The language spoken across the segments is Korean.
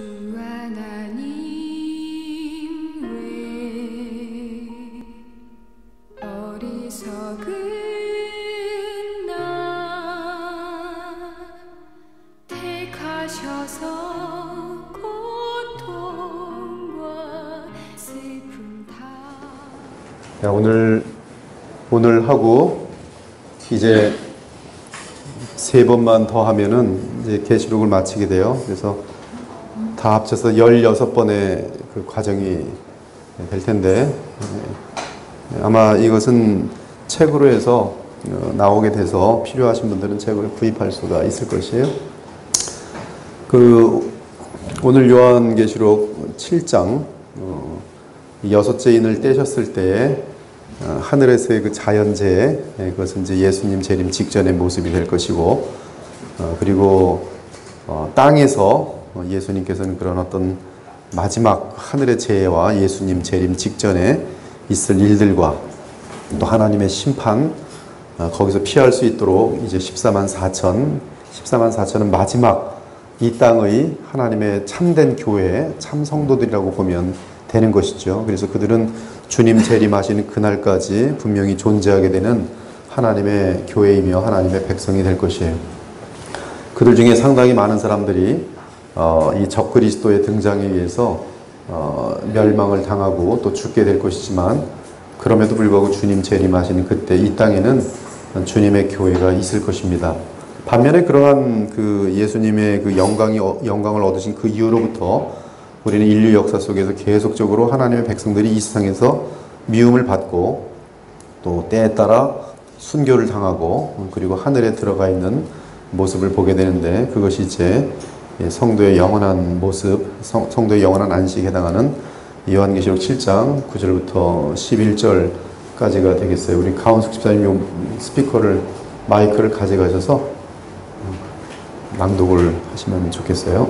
주 하나님 왜 어리석은 나 택하셔서 고통과 슬픔 다. 오늘 하고 이제 3번만 더 하면은 이제 계시록을 마치게 돼요. 그래서 다 합쳐서 16번의 그 과정이 될 텐데, 아마 이것은 책으로 해서 나오게 돼서 필요하신 분들은 책을 구입할 수가 있을 것이에요. 오늘 요한계시록 7장, 6째 인을 떼셨을 때에 하늘에서의 그 자연재해, 그것은 이제 예수님 재림 직전의 모습이 될 것이고, 그리고 땅에서 예수님께서는 그런 어떤 마지막 하늘의 재해와 예수님 재림 직전에 있을 일들과 또 하나님의 심판, 거기서 피할 수 있도록 이제 14만 4천은 마지막 이 땅의 하나님의 참된 교회, 참 성도들이라고 보면 되는 것이죠. 그래서 그들은 주님 재림하시는 그날까지 분명히 존재하게 되는 하나님의 교회이며 하나님의 백성이 될 것이에요. 그들 중에 상당히 많은 사람들이 이 적그리스도의 등장에 의해서 멸망을 당하고 또 죽게 될 것이지만, 그럼에도 불구하고 주님 재림하시는 그때 이 땅에는 주님의 교회가 있을 것입니다. 반면에 그러한 그 예수님의 그 영광을 얻으신 그 이후로부터 우리는 인류 역사 속에서 계속적으로 하나님의 백성들이 이 세상에서 미움을 받고 또 때에 따라 순교를 당하고 그리고 하늘에 들어가 있는 모습을 보게 되는데, 그것이 이제 성도의 영원한 모습, 성도의 영원한 안식에 해당하는 요한계시록 7장 9절부터 11절까지가 되겠어요. 우리 가운숙 집사님 요 마이크를 가져가셔서 낭독을 하시면 좋겠어요.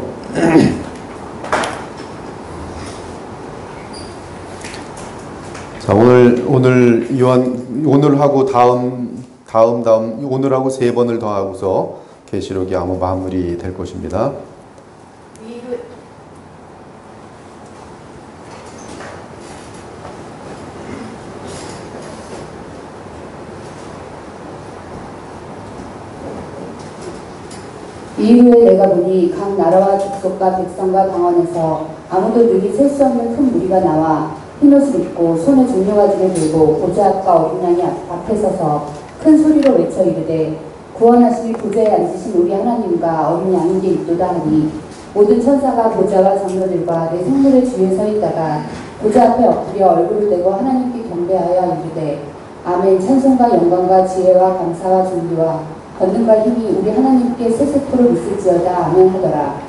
자, 오늘하고 오늘하고 3번을 더 하고서 계시록이 아마 마무리 될 것입니다. 이후에 내가 보니 각 나라와 족속과 백성과 방언에서 아무도 능히 셀 수 없는 큰 무리가 나와 흰옷을 입고 손에 종려가지를 들고 보좌 앞과 어린 양이 앞에 서서 큰 소리로 외쳐 이르되 구원하시니 보좌에 앉으신 우리 하나님과 어린 양에게 있도다 하니, 모든 천사가 보좌와 장로들과 내 생물의 주위에 서 있다가 보좌 앞에 엎드려 얼굴을 대고 하나님께 경배하여 이르되 아멘. 찬송과 영광과 지혜와 감사와 존귀와 권능과 힘이 우리 하나님께 세세토록 있을지어다. 아멘 하더라.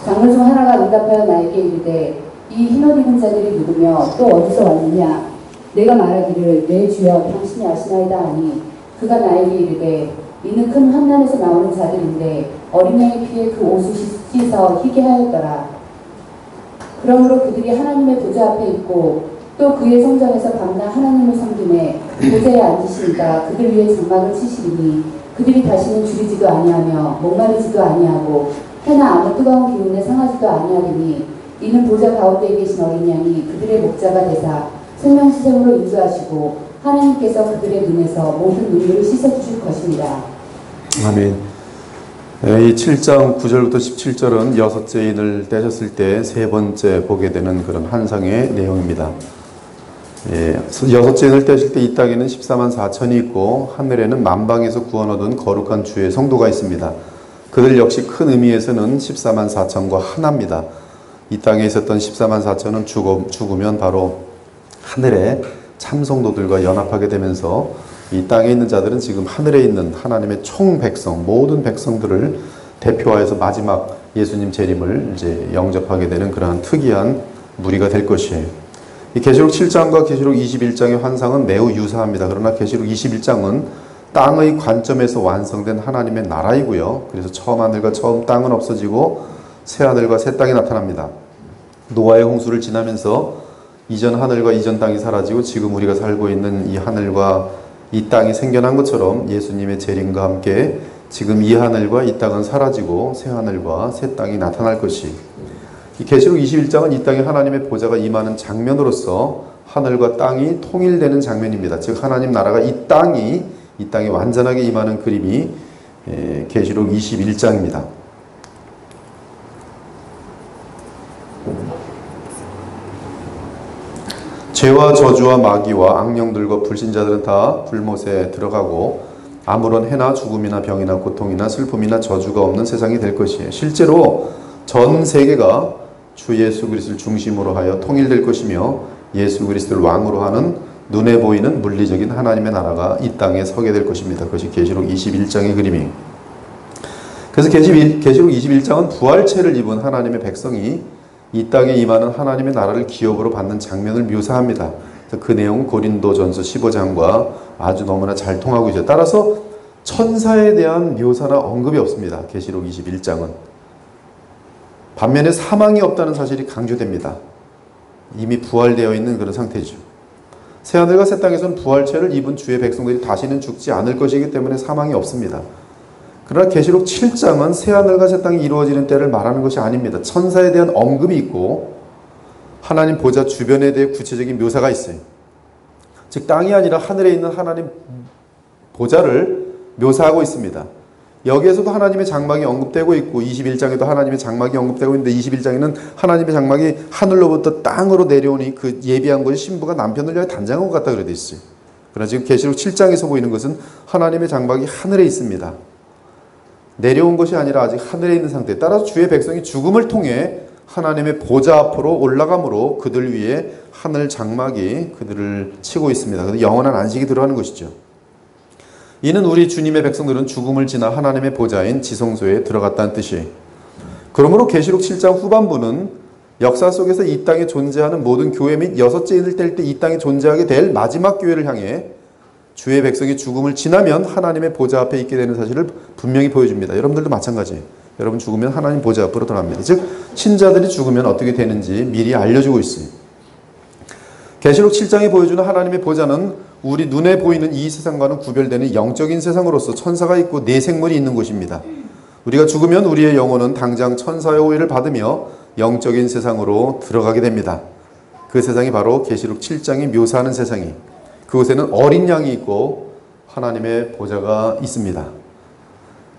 장로 중 하나가 응답하여 나에게 이르되 이 흰옷 입은 자들이 누구며 또 어디서 왔느냐? 내가 말하기를 내 주여 당신이 아시나이다 하니, 그가 나에게 이르되 이는 큰 환난에서 나오는 자들인데 어린 양의 피에 그 옷을 씻어 희게 하였더라. 그러므로 그들이 하나님의 보좌 앞에 있고 또 그의 성전에서 밤낮 하나님을 섬기매 보좌에 앉으시니까 그들 위에 장막을 치시리니, 그들이 다시는 줄이지도 아니하며 목마르지도 아니하고 해나 아무 뜨거운 기운에 상하지도 아니하리니, 이는 보좌 가운데 계신 어린 양이 그들의 목자가 되사 생명시생으로 인도하시고 하나님께서 그들의 눈에서 모든 눈물을 씻어주실 것입니다. 아멘. 이 7장 9절부터 17절은 6째 인을 떼셨을 때 3번째 보게 되는 그런 환상의 내용입니다. 6째 인을 떼실 때 이 땅에는 14만 4천이 있고 하늘에는 만방에서 구원 얻은 거룩한 주의 성도가 있습니다. 그들 역시 큰 의미에서는 14만 4천과 하나입니다. 이 땅에 있었던 14만 4천은 죽으면 바로 하늘에 참성도들과 연합하게 되면서 이 땅에 있는 자들은 지금 하늘에 있는 하나님의 총 백성, 모든 백성들을 대표하여서 마지막 예수님 재림을 이제 영접하게 되는 그러한 특이한 무리가 될 것이에요. 이 계시록 7장과 계시록 21장의 환상은 매우 유사합니다. 그러나 계시록 21장은 땅의 관점에서 완성된 하나님의 나라이고요. 그래서 처음 하늘과 처음 땅은 없어지고 새 하늘과 새 땅이 나타납니다. 노아의 홍수를 지나면서 이전 하늘과 이전 땅이 사라지고 지금 우리가 살고 있는 이 하늘과 이 땅이 생겨난 것처럼 예수님의 재림과 함께 지금 이 하늘과 이 땅은 사라지고 새 하늘과 새 땅이 나타날 것이, 이 계시록 21장은 이 땅에 하나님의 보좌가 임하는 장면으로서 하늘과 땅이 통일되는 장면입니다. 즉 하나님 나라가 이 땅에 완전하게 임하는 그림이 계시록 21장입니다. 죄와 저주와 마귀와 악령들과 불신자들은 다 불못에 들어가고 아무런 해나 죽음이나 병이나 고통이나 슬픔이나 저주가 없는 세상이 될 것이에요. 실제로 전 세계가 주 예수 그리스도를 중심으로 하여 통일될 것이며 예수 그리스도를 왕으로 하는 눈에 보이는 물리적인 하나님의 나라가 이 땅에 서게 될 것입니다. 그것이 계시록 21장의 그림이에요. 그래서 계시록 21장은 부활체를 입은 하나님의 백성이 이 땅에 임하는 하나님의 나라를 기업으로 받는 장면을 묘사합니다. 그 내용은 고린도전서 15장과 아주 너무나 잘 통하고 있어요. 따라서 천사에 대한 묘사나 언급이 없습니다. 계시록 21장은. 반면에 사망이 없다는 사실이 강조됩니다. 이미 부활되어 있는 그런 상태죠. 새하늘과 새 땅에서는 부활체를 입은 주의 백성들이 다시는 죽지 않을 것이기 때문에 사망이 없습니다. 그러나 계시록 7장은 새하늘과 새 땅이 이루어지는 때를 말하는 것이 아닙니다. 천사에 대한 언급이 있고 하나님 보좌 주변에 대해 구체적인 묘사가 있어요. 즉 땅이 아니라 하늘에 있는 하나님 보좌를 묘사하고 있습니다. 여기에서도 하나님의 장막이 언급되고 있고 21장에도 하나님의 장막이 언급되고 있는데 21장에는 하나님의 장막이 하늘로부터 땅으로 내려오니 그 예비한 것이 신부가 남편을 위하여 단장한 것 같다 그래 돼 있어요. 그러나 지금 계시록 7장에서 보이는 것은 하나님의 장막이 하늘에 있습니다. 내려온 것이 아니라 아직 하늘에 있는 상태. 따라서 주의 백성이 죽음을 통해 하나님의 보좌 앞으로 올라가므로 그들 위에 하늘 장막이 그들을 치고 있습니다. 그래서 영원한 안식이 들어가는 것이죠. 이는 우리 주님의 백성들은 죽음을 지나 하나님의 보좌인 지성소에 들어갔다는 뜻이에요. 그러므로 계시록 7장 후반부는 역사 속에서 이 땅에 존재하는 모든 교회 및 여섯째 인을 뗄 때 이 땅에 존재하게 될 마지막 교회를 향해 주의 백성이 죽음을 지나면 하나님의 보좌 앞에 있게 되는 사실을 분명히 보여줍니다. 여러분들도 마찬가지예요. 여러분 죽으면 하나님 보좌 앞으로 들어갑니다. 즉 신자들이 죽으면 어떻게 되는지 미리 알려주고 있어요. 계시록 7장이 보여주는 하나님의 보좌는 우리 눈에 보이는 이 세상과는 구별되는 영적인 세상으로서 천사가 있고 내 생물이 있는 곳입니다. 우리가 죽으면 우리의 영혼은 당장 천사의 호의를 받으며 영적인 세상으로 들어가게 됩니다. 그 세상이 바로 계시록 7장이 묘사하는 세상이, 그곳에는 어린 양이 있고 하나님의 보좌가 있습니다.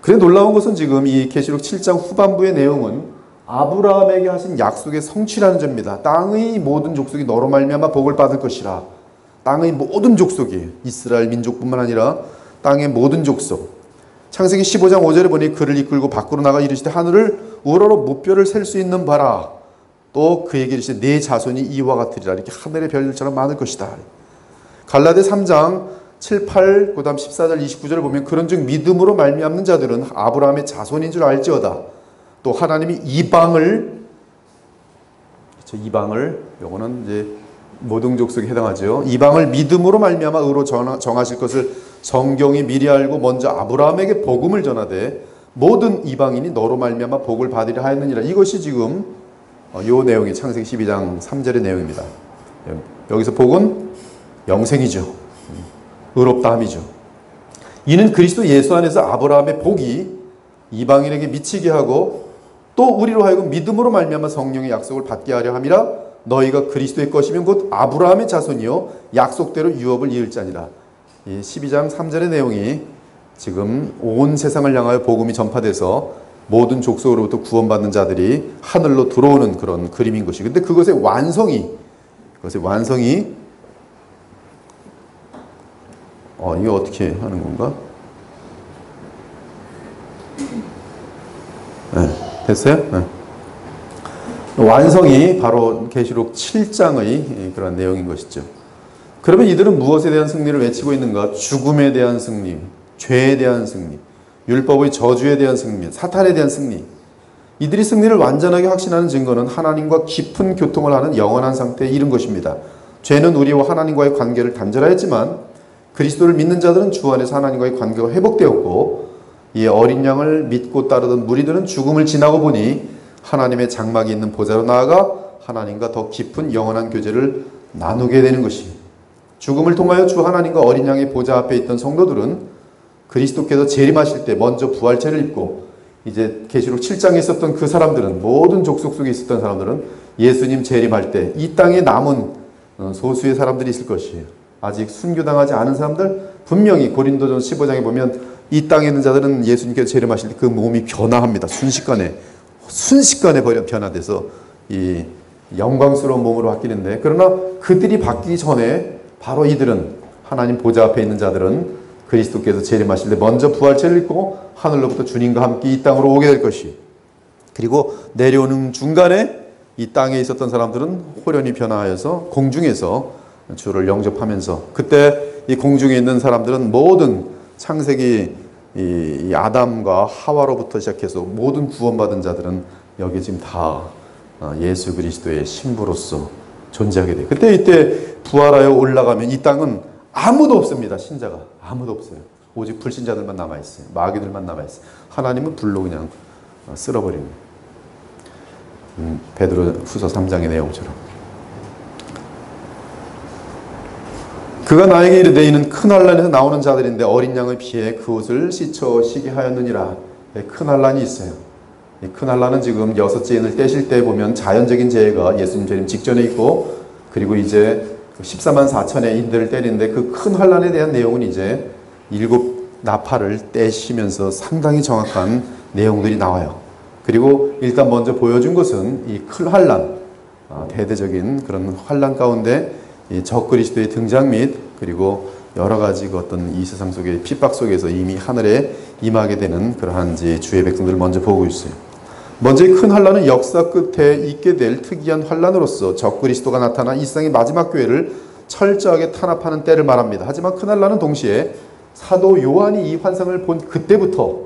그래 놀라운 것은 지금 이 계시록 7장 후반부의 내용은 아브라함에게 하신 약속의 성취라는 점입니다. 땅의 모든 족속이 너로 말미암아 복을 받을 것이라. 땅의 모든 족속이, 이스라엘 민족뿐만 아니라 땅의 모든 족속. 창세기 15장 5절에 보니 그를 이끌고 밖으로 나가 이르시되 하늘을 우러러 무뼈를 셀 수 있는 바라. 또 그에게 이르시되 내 자손이 이와 같으리라. 이렇게 하늘의 별들처럼 많을 것이다. 갈라디 3장 7, 8, 그 다음 14절 29절을 보면 그런즉 믿음으로 말미암는 자들은 아브라함의 자손인 줄 알지어다. 또 하나님이 이방을 요거는 이제 모든 족속에 해당하죠. 이방을 믿음으로 말미암아 의로 정하실 것을 성경이 미리 알고 먼저 아브라함에게 복음을 전하되 모든 이방인이 너로 말미암아 복을 받으려 하였느니라. 이것이 지금 요 내용이 창세기 12장 3절의 내용입니다. 여기서 복은 영생이죠. 의롭다 함이죠. 이는 그리스도 예수 안에서 아브라함의 복이 이방인에게 미치게 하고 또 우리로 하여금 믿음으로 말미암아 성령의 약속을 받게 하려 함이라. 너희가 그리스도의 것이면 곧 아브라함의 자손이요 약속대로 유업을 이을 자니라. 이 12장 3절의 내용이 지금 온 세상을 향하여 복음이 전파돼서 모든 족속으로부터 구원받는 자들이 하늘로 들어오는 그런 그림인 것이. 근데 그것의 완성이 이거 어떻게 하는 건가? 네, 됐어요? 네. 완성이 바로 계시록 7장의 그런 내용인 것이죠. 그러면 이들은 무엇에 대한 승리를 외치고 있는가? 죽음에 대한 승리, 죄에 대한 승리, 율법의 저주에 대한 승리, 사탄에 대한 승리. 이들이 승리를 완전하게 확신하는 증거는 하나님과 깊은 교통을 하는 영원한 상태에 이른 것입니다. 죄는 우리와 하나님과의 관계를 단절하였지만 그리스도를 믿는 자들은 주 안에서 하나님과의 관계가 회복되었고 이 어린 양을 믿고 따르던 무리들은 죽음을 지나고 보니 하나님의 장막이 있는 보좌로 나아가 하나님과 더 깊은 영원한 교제를 나누게 되는 것이. 죽음을 통하여 주 하나님과 어린 양의 보좌 앞에 있던 성도들은 그리스도께서 재림하실 때 먼저 부활체를 입고 이제 계시록 7장에 있었던 그 사람들은, 모든 족속 속에 있었던 사람들은 예수님 재림할 때 이 땅에 남은 소수의 사람들이 있을 것이에요. 아직 순교당하지 않은 사람들, 분명히 고린도전 15장에 보면 이 땅에 있는 자들은 예수님께서 재림하실 때 그 몸이 변화합니다. 순식간에 변화돼서 이 영광스러운 몸으로 바뀌는데, 그러나 그들이 바뀌기 전에 바로 이들은, 하나님 보좌 앞에 있는 자들은 그리스도께서 재림하실 때 먼저 부활체를 입고 하늘로부터 주님과 함께 이 땅으로 오게 될 것이, 그리고 내려오는 중간에 이 땅에 있었던 사람들은 호련히 변화하여서 공중에서 주를 영접하면서, 그때 이 공중에 있는 사람들은 모든 창세기 이 아담과 하와로부터 시작해서 모든 구원받은 자들은 여기 지금 다 예수 그리스도의 신부로서 존재하게 돼요. 이때 부활하여 올라가면 이 땅은 아무도 없습니다. 신자가 아무도 없어요. 오직 불신자들만 남아있어요. 마귀들만 남아있어요. 하나님은 불로 그냥 쓸어버리는, 베드로 후서 3장의 내용처럼. 그가 나에게 이르되 이는 큰 환란에서 나오는 자들인데 어린 양의 피에 그 옷을 씻어 쉬게 하였느니라. 큰 환란이 있어요. 이 큰 환란은 지금 여섯째 인을 떼실 때 보면 자연적인 재해가 예수님 재림 직전에 있고, 그리고 이제 14만 4천의 인들을 때리는데 그 큰 환란에 대한 내용은 이제 7 나팔을 떼시면서 상당히 정확한 내용들이 나와요. 그리고 일단 먼저 보여준 것은 이 큰 환란, 대대적인 그런 환란 가운데 이 적그리스도의 등장 및, 그리고 여러 가지 그 어떤 이 세상 속의 핍박 속에서 이미 하늘에 임하게 되는 그러한 이제 주의 백성들을 먼저 보고 있어요. 먼저 이 큰 환란은 역사 끝에 있게 될 특이한 환란으로서 적그리스도가 나타나 이 세상의 마지막 교회를 철저하게 탄압하는 때를 말합니다. 하지만 큰 환란은 동시에 사도 요한이 이 환상을 본 그때부터,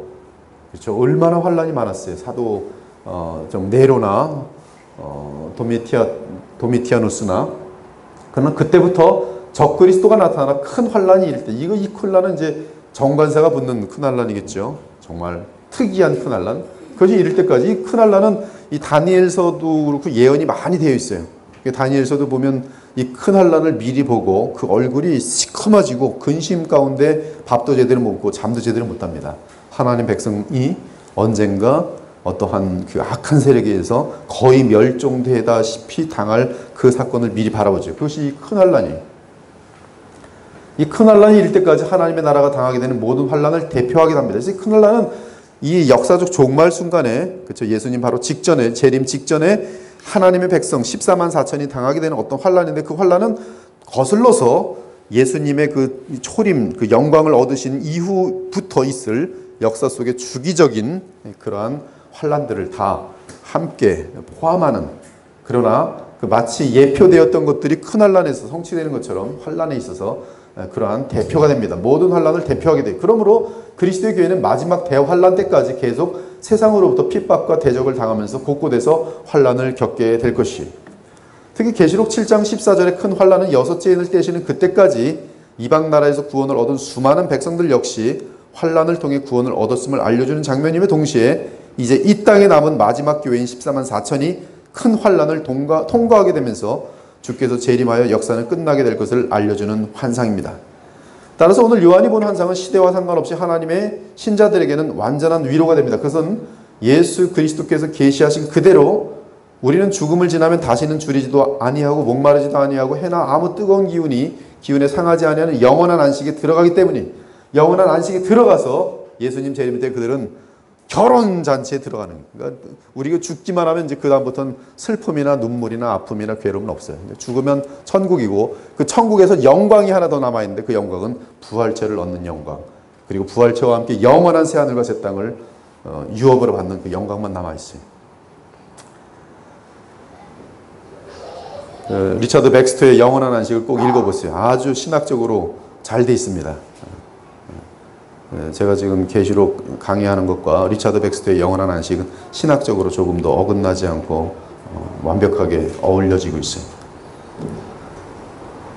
그렇죠, 얼마나 환란이 많았어요. 사도 좀 네로나 도미티아누스나, 그러나 그때부터 적그리스도가 나타나 큰 환란이 일 때, 이 큰 환란은 이제 정관사가 붙는 큰 환란이겠죠. 정말 특이한 큰 환란. 그것이 이럴 때까지 이 큰 환란은 이 다니엘서도 그렇고 예언이 많이 되어 있어요. 다니엘서도 보면 이 큰 환란을 미리 보고 그 얼굴이 시커머지고 근심 가운데 밥도 제대로 못 먹고 잠도 제대로 못 합니다. 하나님 백성이 언젠가 어떠한 그 악한 세력에 의해서 거의 멸종되다시피 당할 그 사건을 미리 바라보죠. 그것이 큰 환란이에요. 이 큰 환란이 일 때까지 하나님의 나라가 당하게 되는 모든 환란을 대표하게 합니다. 그래서 큰 환란은 이 역사적 종말 순간에, 그렇죠, 예수님 바로 직전에, 재림 직전에 하나님의 백성 14만 4천이 당하게 되는 어떤 환란인데, 그 환란은 거슬러서 예수님의 그 초림, 그 영광을 얻으신 이후부터 있을 역사 속의 주기적인 그러한 환란들을 다 함께 포함하는, 그러나 그 마치 예표되었던 것들이 큰 환란에서 성취되는 것처럼 환란에 있어서 그러한 대표가 됩니다. 모든 환란을 대표하게 돼요. 그러므로 그리스도의 교회는 마지막 대환란 때까지 계속 세상으로부터 핍박과 대적을 당하면서 곳곳에서 환란을 겪게 될 것이에요. 특히 계시록 7장 14절의 큰 환란은 여섯째 인을 떼시는 그때까지 이방 나라에서 구원을 얻은 수많은 백성들 역시 환란을 통해 구원을 얻었음을 알려주는 장면임에 동시에 이제 이 땅에 남은 마지막 교회인 14만 4천이 큰 환란을 통과하게 되면서 주께서 재림하여 역사는 끝나게 될 것을 알려주는 환상입니다. 따라서 오늘 요한이 본 환상은 시대와 상관없이 하나님의 신자들에게는 완전한 위로가 됩니다. 그것은 예수 그리스도께서 계시하신 그대로 우리는 죽음을 지나면 다시는 줄이지도 아니하고 목마르지도 아니하고 해나 아무 뜨거운 기운에 상하지 아니하는 영원한 안식에 들어가기 때문에, 영원한 안식에 들어가서 예수님 재림 때 그들은 결혼잔치에 들어가는, 그러니까 우리가 죽기만 하면 이제 그 다음부터는 슬픔이나 눈물이나 아픔이나 괴로움은 없어요. 죽으면 천국이고, 그 천국에서 영광이 하나 더 남아있는데 그 영광은 부활체를 얻는 영광, 그리고 부활체와 함께 영원한 새하늘과 새 땅을 유업으로 받는 그 영광만 남아있어요. 리처드 백스터의 영원한 안식을 꼭 읽어보세요. 아주 신학적으로 잘 돼 있습니다. 제가 지금 계시록 강의하는 것과 리처드 백스터의 영원한 안식은 신학적으로 조금 더 어긋나지 않고 완벽하게 어울려지고 있어요.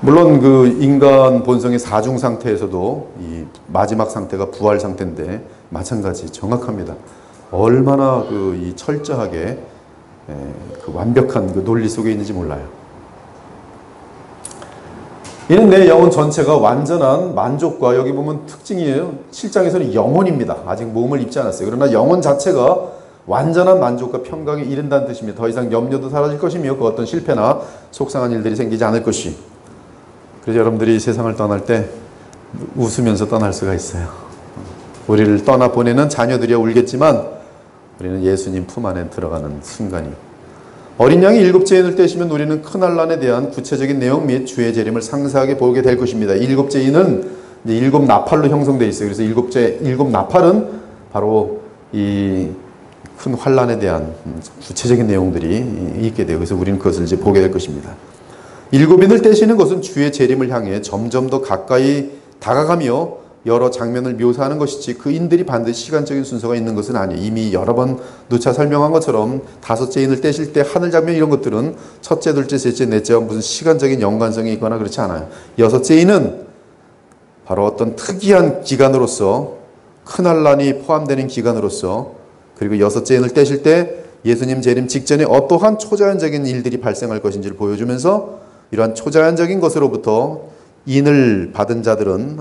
물론 그 인간 본성의 사중 상태에서도 이 마지막 상태가 부활 상태인데 마찬가지 정확합니다. 얼마나 이 철저하게 그 완벽한 그 논리 속에 있는지 몰라요. 이는 내 영혼 전체가 완전한 만족과, 여기 보면 특징이에요. 7장에서는 영혼입니다. 아직 몸을 입지 않았어요. 그러나 영혼 자체가 완전한 만족과 평강에 이른다는 뜻입니다. 더 이상 염려도 사라질 것이며 그 어떤 실패나 속상한 일들이 생기지 않을 것이. 그래서 여러분들이 세상을 떠날 때 웃으면서 떠날 수가 있어요. 우리를 떠나보내는 자녀들이야 울겠지만 우리는 예수님 품 안에 들어가는 순간이. 어린 양이 7째 인을 떼시면 우리는 큰 환난에 대한 구체적인 내용 및 주의 재림을 상세하게 보게 될 것입니다. 7째 인은 7 나팔로 형성되어 있어요. 그래서 7 나팔은 바로 이 큰 환난에 대한 구체적인 내용들이 있게 돼요. 그래서 우리는 그것을 이제 보게 될 것입니다. 7인을 떼시는 것은 주의 재림을 향해 점점 더 가까이 다가가며 여러 장면을 묘사하는 것이지 그 인들이 반드시 시간적인 순서가 있는 것은 아니에요. 이미 여러 번 누차 설명한 것처럼 5째 인을 떼실 때 하늘 장면 이런 것들은 첫째, 둘째, 셋째, 넷째와 무슨 시간적인 연관성이 있거나 그렇지 않아요. 6째 인은 바로 어떤 특이한 기간으로서, 큰 환난이 포함되는 기간으로서, 그리고 6째 인을 떼실 때 예수님 재림 직전에 어떠한 초자연적인 일들이 발생할 것인지를 보여주면서 이러한 초자연적인 것으로부터 인을 받은 자들은,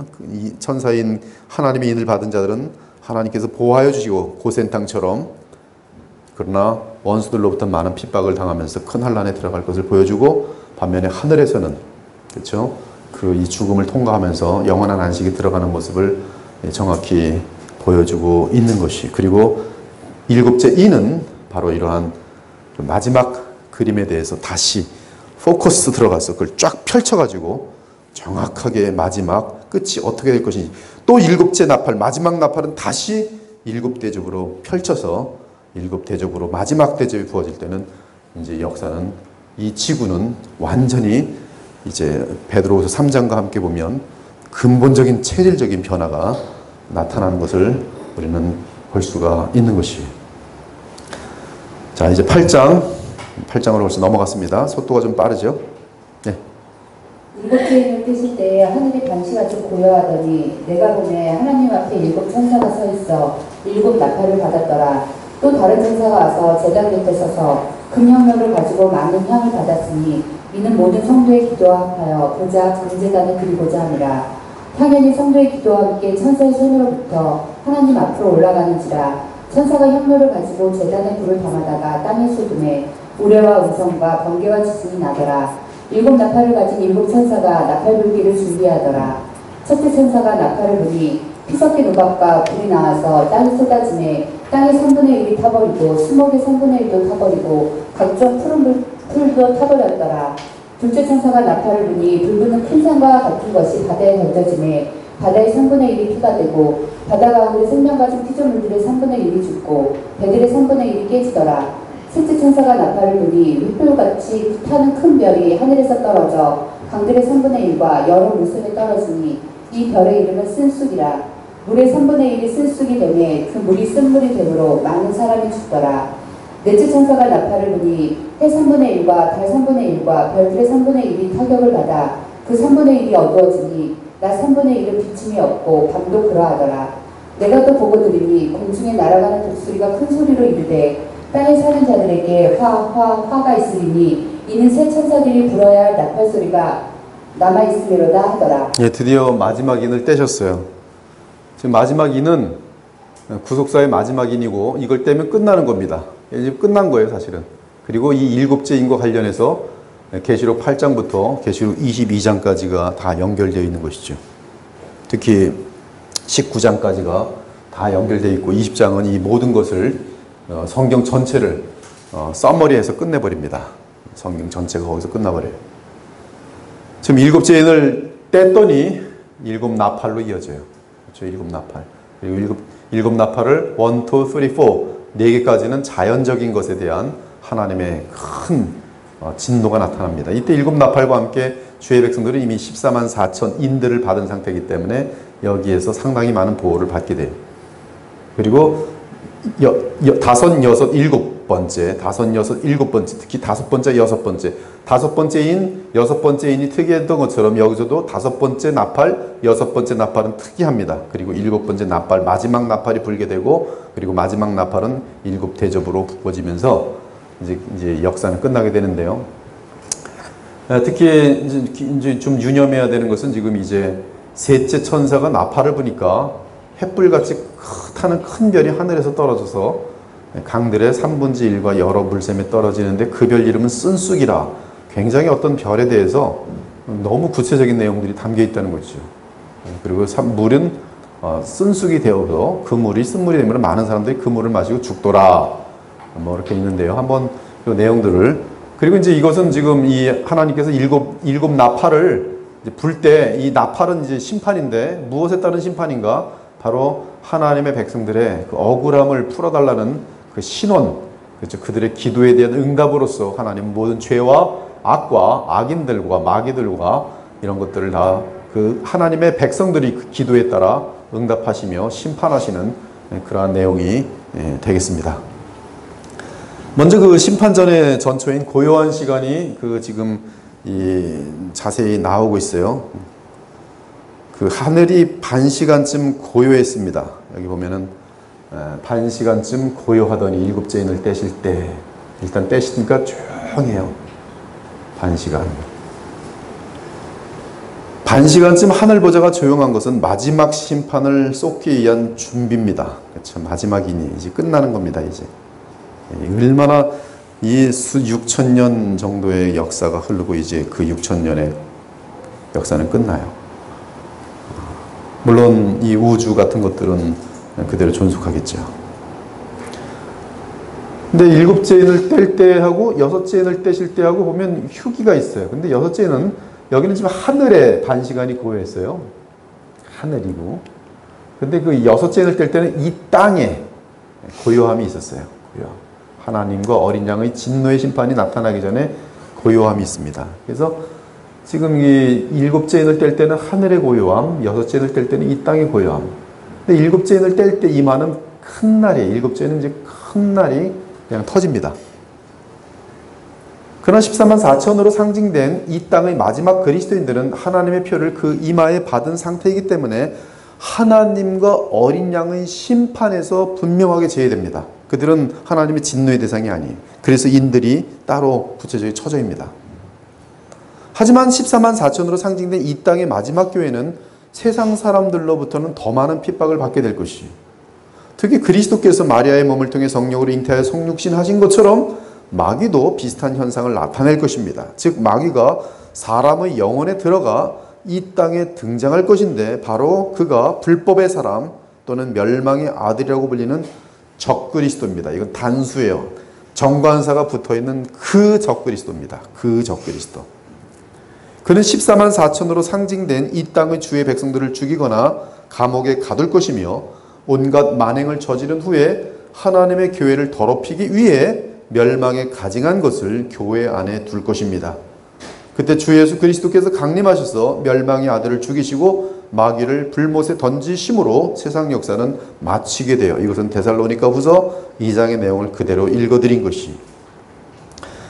천사인 하나님의 인을 받은 자들은 하나님께서 보호하여 주시고 고센탕처럼, 그러나 원수들로부터 많은 핍박을 당하면서 큰 환난에 들어갈 것을 보여주고, 반면에 하늘에서는 그렇죠, 그 이 죽음을 통과하면서 영원한 안식이 들어가는 모습을 정확히 보여주고 있는 것이. 그리고 7째 인은 바로 이러한 마지막 그림에 대해서 다시 포커스 들어가서 그걸 쫙 펼쳐가지고 정확하게 마지막 끝이 어떻게 될 것인지, 또 7째 나팔, 마지막 나팔은 다시 7대접으로 펼쳐서 7대접으로 마지막 대접이 부어질 때는 이제 역사는, 이 지구는 완전히 이제 베드로후서 3장과 함께 보면 근본적인 체질적인 변화가 나타나는 것을 우리는 볼 수가 있는 것이에요. 자, 이제 8장으로 벌써 넘어갔습니다. 속도가 좀 빠르죠? 네. 7째 인을 떼실 때 하늘이 반시가 좀 고요하더니 내가 보매 하나님 앞에 7 천사가 서 있어 7 나팔을 받았더라. 또 다른 천사가 와서 제단 곁에 서서 금향로를 가지고 많은 향을 받았으니 이는 모든 성도의 기도와 합하여 보자 금제단을 드리고자 함이라. 당연히 성도의 기도와 함께 천사의 손으로부터 하나님 앞으로 올라가는지라. 천사가 향로를 가지고 제단에 불을 담아다가 땅에 쏟음에 우레와 음성과 번개와 지진이 나더라. 7 나팔을 가진 7 천사가 나팔 불기를 준비하더라. 첫째 천사가 나팔을 부니 피섞인 우박과 불이 나와서 땅에 쏟아지매 땅의 3분의 1이 타버리고 수목의 3분의 1도 타버리고 각종 푸른 풀도 타버렸더라. 둘째 천사가 나팔을 부니 불부는 큰 산과 같은 것이 바다에 던져지매 바다의 3분의 1이 피가 되고 바다 가운데 생명 가진 피조물들의 3분의 1이 죽고 배들의 3분의 1이 깨지더라. 셋째 천사가 나팔을 부니 횃불같이 타는 큰 별이 하늘에서 떨어져 강들의 3분의 1과 여러 물속에 떨어지니 이 별의 이름은 쓴쑥이라. 물의 3분의 1이 쓴쑥이 되매 그 물이 쓴물이 되므로 많은 사람이 죽더라. 넷째 천사가 나팔을 부니 해 3분의 1과 달 3분의 1과 별들의 3분의 1이 타격을 받아 그 3분의 1이 어두워지니 낮 3분의 1은 비춤이 없고 밤도 그러하더라. 내가 또 보고 들으니 공중에 날아가는 독수리가 큰 소리로 이르되 땅에 사는 자들에게 화가 있으리니 이는 새 천사들이 불어야 할 나팔 소리가 남아있으리로다 하더라. 예, 드디어 마지막 인을 떼셨어요. 지금 마지막 인은 구속사의 마지막 인이고 이걸 떼면 끝나는 겁니다. 이제 끝난 거예요, 사실은. 그리고 이 7째 인과 관련해서 계시록 8장부터 계시록 22장까지가 다 연결되어 있는 것이죠. 특히 19장까지가 다 연결되어 있고 20장은 이 모든 것을 성경 전체를 써머리해서 끝내버립니다. 성경 전체가 거기서 끝나버려요. 지금 7째 인을 뗐더니 7 나팔로 이어져요. 그렇죠? 7 나팔. 그리고 7 나팔을 1, 2, 3, 4 4개까지는 자연적인 것에 대한 하나님의 큰 진노가 나타납니다. 이때 7 나팔과 함께 주의 백성들은 이미 14만 4천 인들을 받은 상태이기 때문에 여기에서 상당히 많은 보호를 받게 돼요. 그리고 5, 6, 7번째, 5, 6, 7번째, 특히 5번째, 6번째, 5번째 인, 6번째 인이 특이했던 것처럼 여기서도 5번째 나팔, 6번째 나팔은 특이합니다. 그리고 7번째 나팔, 마지막 나팔이 불게 되고, 그리고 마지막 나팔은 7대접으로 부어지면서 이제 역사는 끝나게 되는데요. 특히 이제 좀 유념해야 되는 것은 지금 이제 셋째 천사가 나팔을 부니까 햇불같이 타는 큰 별이 하늘에서 떨어져서 강들의 3분의 1과 여러 물샘에 떨어지는데 그 별 이름은 쓴쑥이라. 굉장히 어떤 별에 대해서 너무 구체적인 내용들이 담겨 있다는 거죠. 그리고 물은 쓴쑥이 되어서 그 물이 쓴물이 되면 많은 사람들이 그 물을 마시고 죽더라. 뭐 이렇게 있는데요. 한번 그 내용들을, 그리고 이제 이것은 지금 이 하나님께서 일곱 나팔을 불 때, 이 나팔은 이제 심판인데 무엇에 따른 심판인가? 바로 하나님의 백성들의 그 억울함을 풀어달라는 그 신원, 그렇죠. 그들의 기도에 대한 응답으로서 하나님 모든 죄와 악과 악인들과 마귀들과 이런 것들을 다 그 하나님의 백성들이 그 기도에 따라 응답하시며 심판하시는 그러한 내용이 되겠습니다. 먼저 그 심판 전의 전초인 고요한 시간이 그 지금 자세히 나오고 있어요. 그 하늘이 반 시간쯤 고요했습니다. 여기 보면은 반 시간쯤 고요하더니 일곱째 인을 떼실 때, 일단 떼시니까 조용해요. 반 시간. 반 시간쯤 하늘 보좌가 조용한 것은 마지막 심판을 쏟기 위한 준비입니다. 그렇죠. 마지막이니 이제 끝나는 겁니다. 이제 얼마나 이 6,000년 정도의 역사가 흐르고 이제 그 6,000년의 역사는 끝나요. 물론 이 우주 같은 것들은 그대로 존속하겠죠. 근데 일곱째 인을 뗄 때 하고 여섯째 인을 떼실 때 하고 보면 휴기가 있어요. 근데 여섯째 인은 여기는 지금 하늘에 반 시간이 고요했어요. 하늘이고. 근데 그 여섯째 인을 뗄 때는 이 땅에 고요함이 있었어요. 고요. 하나님과 어린 양의 진노의 심판이 나타나기 전에 고요함이 있습니다. 그래서 지금 이 일곱째 인을 뗄 때는 하늘의 고요함, 여섯째 인을 뗄 때는 이 땅의 고요함. 근데 일곱째 인을 뗄 때 임하는 큰 날이, 일곱째 인은 이제 큰 날이 그냥 터집니다. 그러나 14만 4천으로 상징된 이 땅의 마지막 그리스도인들은 하나님의 표를 그 이마에 받은 상태이기 때문에 하나님과 어린 양의 심판에서 분명하게 제외됩니다. 그들은 하나님의 진노의 대상이 아니에요. 그래서 인들이 따로 구체적인 처저입니다. 하지만 14만 4천으로 상징된 이 땅의 마지막 교회는 세상 사람들로부터는 더 많은 핍박을 받게 될 것이에요. 특히 그리스도께서 마리아의 몸을 통해 성령으로 잉태하여 성육신 하신 것처럼 마귀도 비슷한 현상을 나타낼 것입니다. 즉 마귀가 사람의 영혼에 들어가 이 땅에 등장할 것인데 바로 그가 불법의 사람 또는 멸망의 아들이라고 불리는 적그리스도입니다. 이건 단수예요. 정관사가 붙어있는 그 적그리스도입니다. 그 적그리스도. 그는 14만 4천으로 상징된 이 땅의 주의 백성들을 죽이거나 감옥에 가둘 것이며 온갖 만행을 저지른 후에 하나님의 교회를 더럽히기 위해 멸망에 가증한 것을 교회 안에 둘 것입니다. 그때 주 예수 그리스도께서 강림하셔서 멸망의 아들을 죽이시고 마귀를 불못에 던지심으로 세상 역사는 마치게 돼요. 이것은 데살로니가 후서 2장의 내용을 그대로 읽어드린 것이.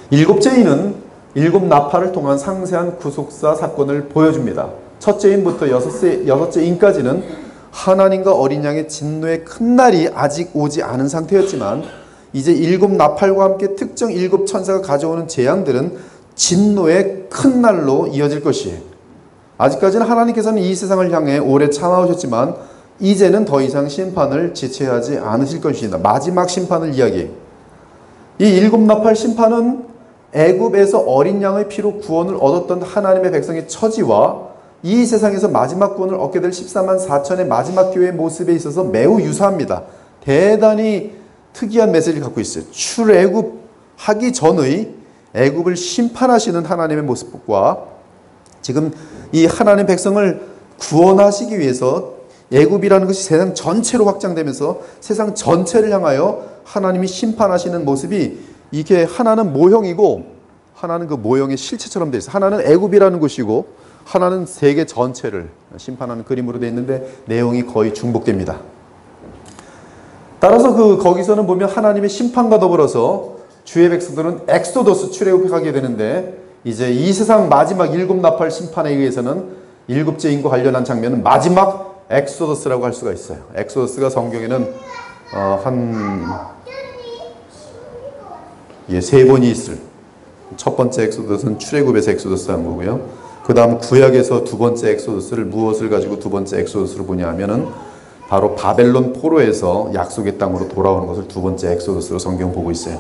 일곱째 인은 일곱 나팔을 통한 상세한 구속사 사건을 보여줍니다. 첫째 인부터 여섯째 인까지는 하나님과 어린 양의 진노의 큰 날이 아직 오지 않은 상태였지만 이제 일곱 나팔과 함께 특정 일곱 천사가 가져오는 재앙들은 진노의 큰 날로 이어질 것이에요. 아직까지는 하나님께서는 이 세상을 향해 오래 참아오셨지만 이제는 더 이상 심판을 지체하지 않으실 것입니다. 마지막 심판을 이야기해요. 이 일곱 나팔 심판은 애굽에서 어린 양의 피로 구원을 얻었던 하나님의 백성의 처지와 이 세상에서 마지막 구원을 얻게 될 14만 4천의 마지막 교회의 모습에 있어서 매우 유사합니다. 대단히 특이한 메시지를 갖고 있어요. 출애굽하기 전의 애굽을 심판하시는 하나님의 모습과 지금 이 하나님의 백성을 구원하시기 위해서 애굽이라는 것이 세상 전체로 확장되면서 세상 전체를 향하여 하나님이 심판하시는 모습이 이게 하나는 모형이고 하나는 그 모형의 실체처럼 되어 있어요. 하나는 애굽이라는 곳이고 하나는 세계 전체를 심판하는 그림으로 되어 있는데 내용이 거의 중복됩니다. 따라서 거기서는 보면 하나님의 심판과 더불어서 주의 백성들은 엑소더스 출애굽하게 되는데 이제 이 세상 마지막 일곱 나팔 심판에 의해서는 일곱째 인과 관련한 장면은 마지막 엑소더스라고 할 수가 있어요. 엑소더스가 성경에는 세 번이 있을 첫 번째 엑소더스는 출애굽에서 엑소더스 한 거고요. 그 다음 구약에서 두 번째 엑소더스를 무엇을 가지고 두 번째 엑소더스로 보냐 하면은 바로 바벨론 포로에서 약속의 땅으로 돌아오는 것을 두 번째 엑소더스로 성경 보고 있어요.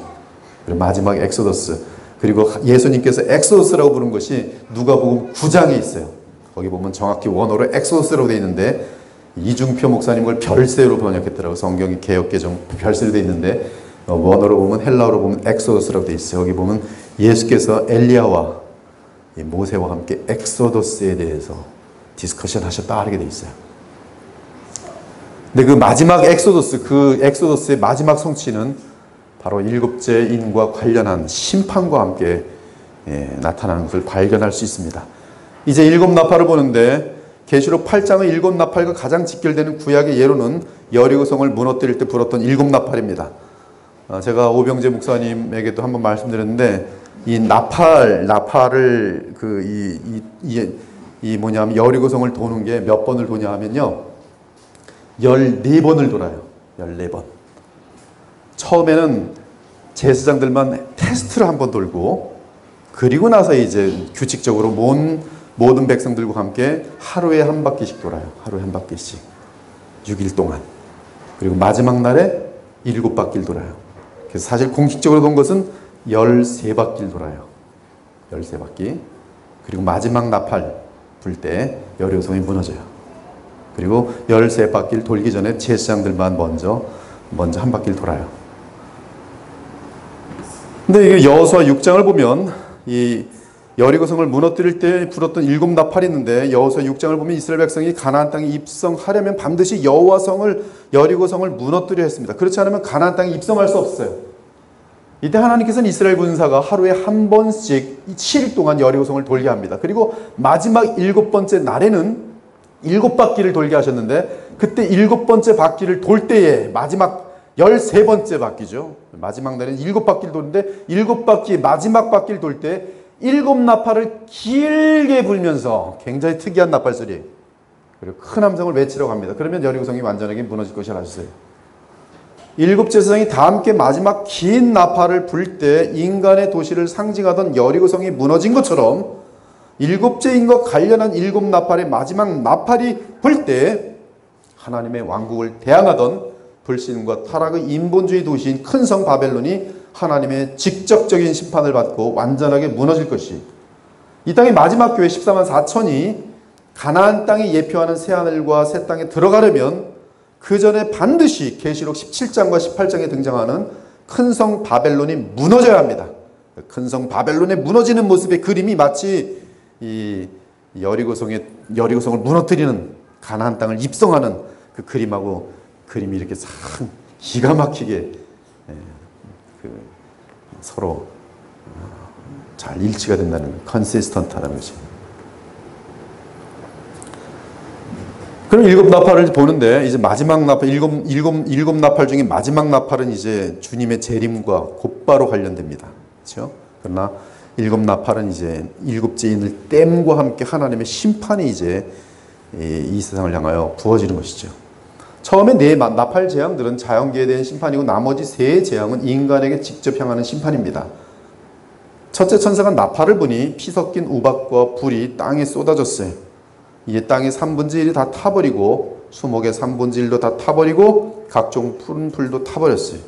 그리고 마지막 엑소더스, 그리고 예수님께서 엑소더스라고 부른 것이 누가복음 9장에 있어요. 거기 보면 정확히 원어로 엑소더스라고 되어 있는데 이중표 목사님 그걸 별세로 번역했더라고요. 성경이 개역개정 별세로 되어 있는데 원어로 보면 헬라어로 보면 엑소더스라고 되어 있어요. 여기 보면 예수께서 엘리야와 모세와 함께 엑소더스에 대해서 디스커션 하셨다 이렇게 되어 있어요. 근데 그 마지막 엑소더스, 그 엑소더스의 마지막 성취는 바로 일곱째 인과 관련한 심판과 함께 나타나는 것을 발견할 수 있습니다. 이제 일곱 나팔을 보는데 계시록 8장의 일곱 나팔과 가장 직결되는 구약의 예로는 여리고성을 무너뜨릴 때 불었던 일곱 나팔입니다. 제가 오병재 목사님에게도 한번 말씀드렸는데 이 나팔을 뭐냐면 여리고성을 도는 게 몇 번을 도냐 하면요 14번을 돌아요. 14번. 처음에는 제사장들만 테스트를 한번 돌고 그리고 나서 이제 규칙적으로 모든 백성들과 함께 하루에 한 바퀴씩 돌아요. 하루에 한 바퀴씩. 6일 동안. 그리고 마지막 날에 7바퀴를 돌아요. 그래서 사실 공식적으로 돈 것은 13바퀴를 돌아요. 13바퀴. 그리고 마지막 나팔 불 때 여리고성이 무너져요. 그리고 13바퀴를 돌기 전에 제사장들만 먼저 한 바퀴를 돌아요. 근데 이게 여호수아 6장을 보면 이 여리고성을 무너뜨릴 때 불었던 일곱 나팔이 있는데 여호수아 6장을 보면 이스라엘 백성이 가나안 땅에 입성하려면 반드시 여리고성을 무너뜨려야 했습니다. 그렇지 않으면 가나안 땅에 입성할 수 없어요. 이때 하나님께서는 이스라엘 군사가 하루에 한 번씩 7일 동안 여리고성을 돌게 합니다. 그리고 마지막 7번째 날에는 7바퀴를 돌게 하셨는데 그때 7번째 바퀴를 돌 때에 마지막 13번째 바퀴죠. 마지막 날에는 7바퀴를 도는데 7바퀴 마지막 바퀴를 돌 때 7나팔을 길게 불면서 굉장히 특이한 나팔 소리 그리고 큰 함성을 외치라고 합니다. 그러면 여리고성이 완전하게 무너질 것이라 하셨어요. 7 제사장이 다 함께 마지막 긴 나팔을 불 때 인간의 도시를 상징하던 여리고성이 무너진 것처럼 7째 인과 관련한 7나팔의 마지막 나팔이 불 때 하나님의 왕국을 대항하던 불신과 타락의 인본주의 도시인 큰 성 바벨론이 하나님의 직접적인 심판을 받고 완전하게 무너질 것이 이 땅의 마지막 교회 14만 4천이 가나안 땅이 예표하는 새하늘과 새 땅에 들어가려면 그 전에 반드시 계시록 17장과 18장에 등장하는 큰 성 바벨론이 무너져야 합니다. 큰 성 바벨론의 무너지는 모습의 그림이 마치 이 여리고성을 무너뜨리는 가나안 땅을 입성하는 그 그림이 이렇게 참 기가 막히게 서로 잘 일치가 된다는 거, 컨시스턴트하다는 것이. 그럼 일곱 나팔을 보는데 이제 마지막 나팔 일곱 나팔 중에 마지막 나팔은 이제 주님의 재림과 곧바로 관련됩니다. 그렇죠? 그러나 일곱 나팔은 이제 일곱째 인을 땜과 함께 하나님의 심판이 이제 이 세상을 향하여 부어지는 것이죠. 처음에 네 나팔 재앙들은 자연계에 대한 심판이고 나머지 세 재앙은 인간에게 직접 향하는 심판입니다. 첫째 천사가 나팔을 부니 피 섞인 우박과 불이 땅에 쏟아졌어요. 이제 땅의 3분의 1이 다 타버리고 수목의 3분의 1도 다 타버리고 각종 푸른 풀도 타버렸어요.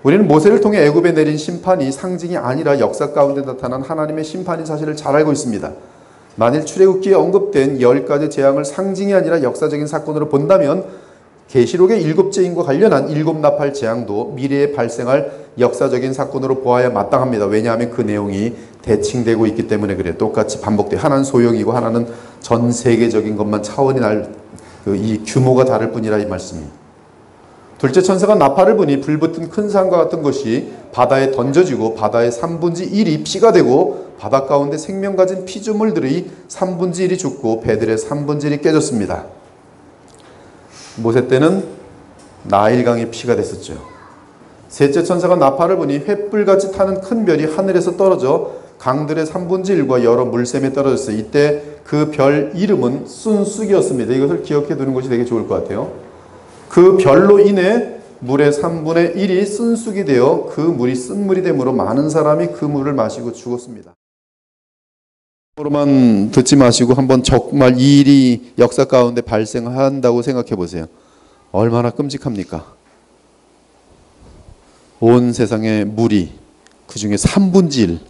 우리는 모세를 통해 애굽에 내린 심판이 상징이 아니라 역사 가운데 나타난 하나님의 심판인 사실을 잘 알고 있습니다. 만일 출애굽기에 언급된 10가지 재앙을 상징이 아니라 역사적인 사건으로 본다면 계시록의 7째 인과 관련한 7나팔 재앙도 미래에 발생할 역사적인 사건으로 보아야 마땅합니다. 왜냐하면 그 내용이 대칭되고 있기 때문에 그래요. 똑같이 반복돼요. 하나는 소형이고 하나는 전 세계적인 것만 차원이 이 규모가 다를 뿐이라 이 말씀이. 둘째 천사가 나팔을 부니 불붙은 큰 산과 같은 것이 바다에 던져지고 바다의 3분의 1이 피가 되고 바다 가운데 생명 가진 피조물들의 3분의 1이 죽고 배들의 3분의 1이 깨졌습니다. 모세 때는 나일강이 피가 됐었죠. 셋째 천사가 나팔을 부니 횃불같이 타는 큰 별이 하늘에서 떨어져 강들의 3분의 1과 여러 물샘에 떨어졌어요. 이때 그 별 이름은 순쑥이었습니다. 이것을 기억해 두는 것이 되게 좋을 것 같아요. 그 별로 인해 물의 3분의 1이 쓴쑥이 되어 그 물이 쓴물이 되므로 많은 사람이 그 물을 마시고 죽었습니다. 로만 듣지 마시고 한번 정말 이 일이 역사 가운데 발생한다고 생각해 보세요. 얼마나 끔찍합니까? 온 세상의 물이 그 중에 3분의 1.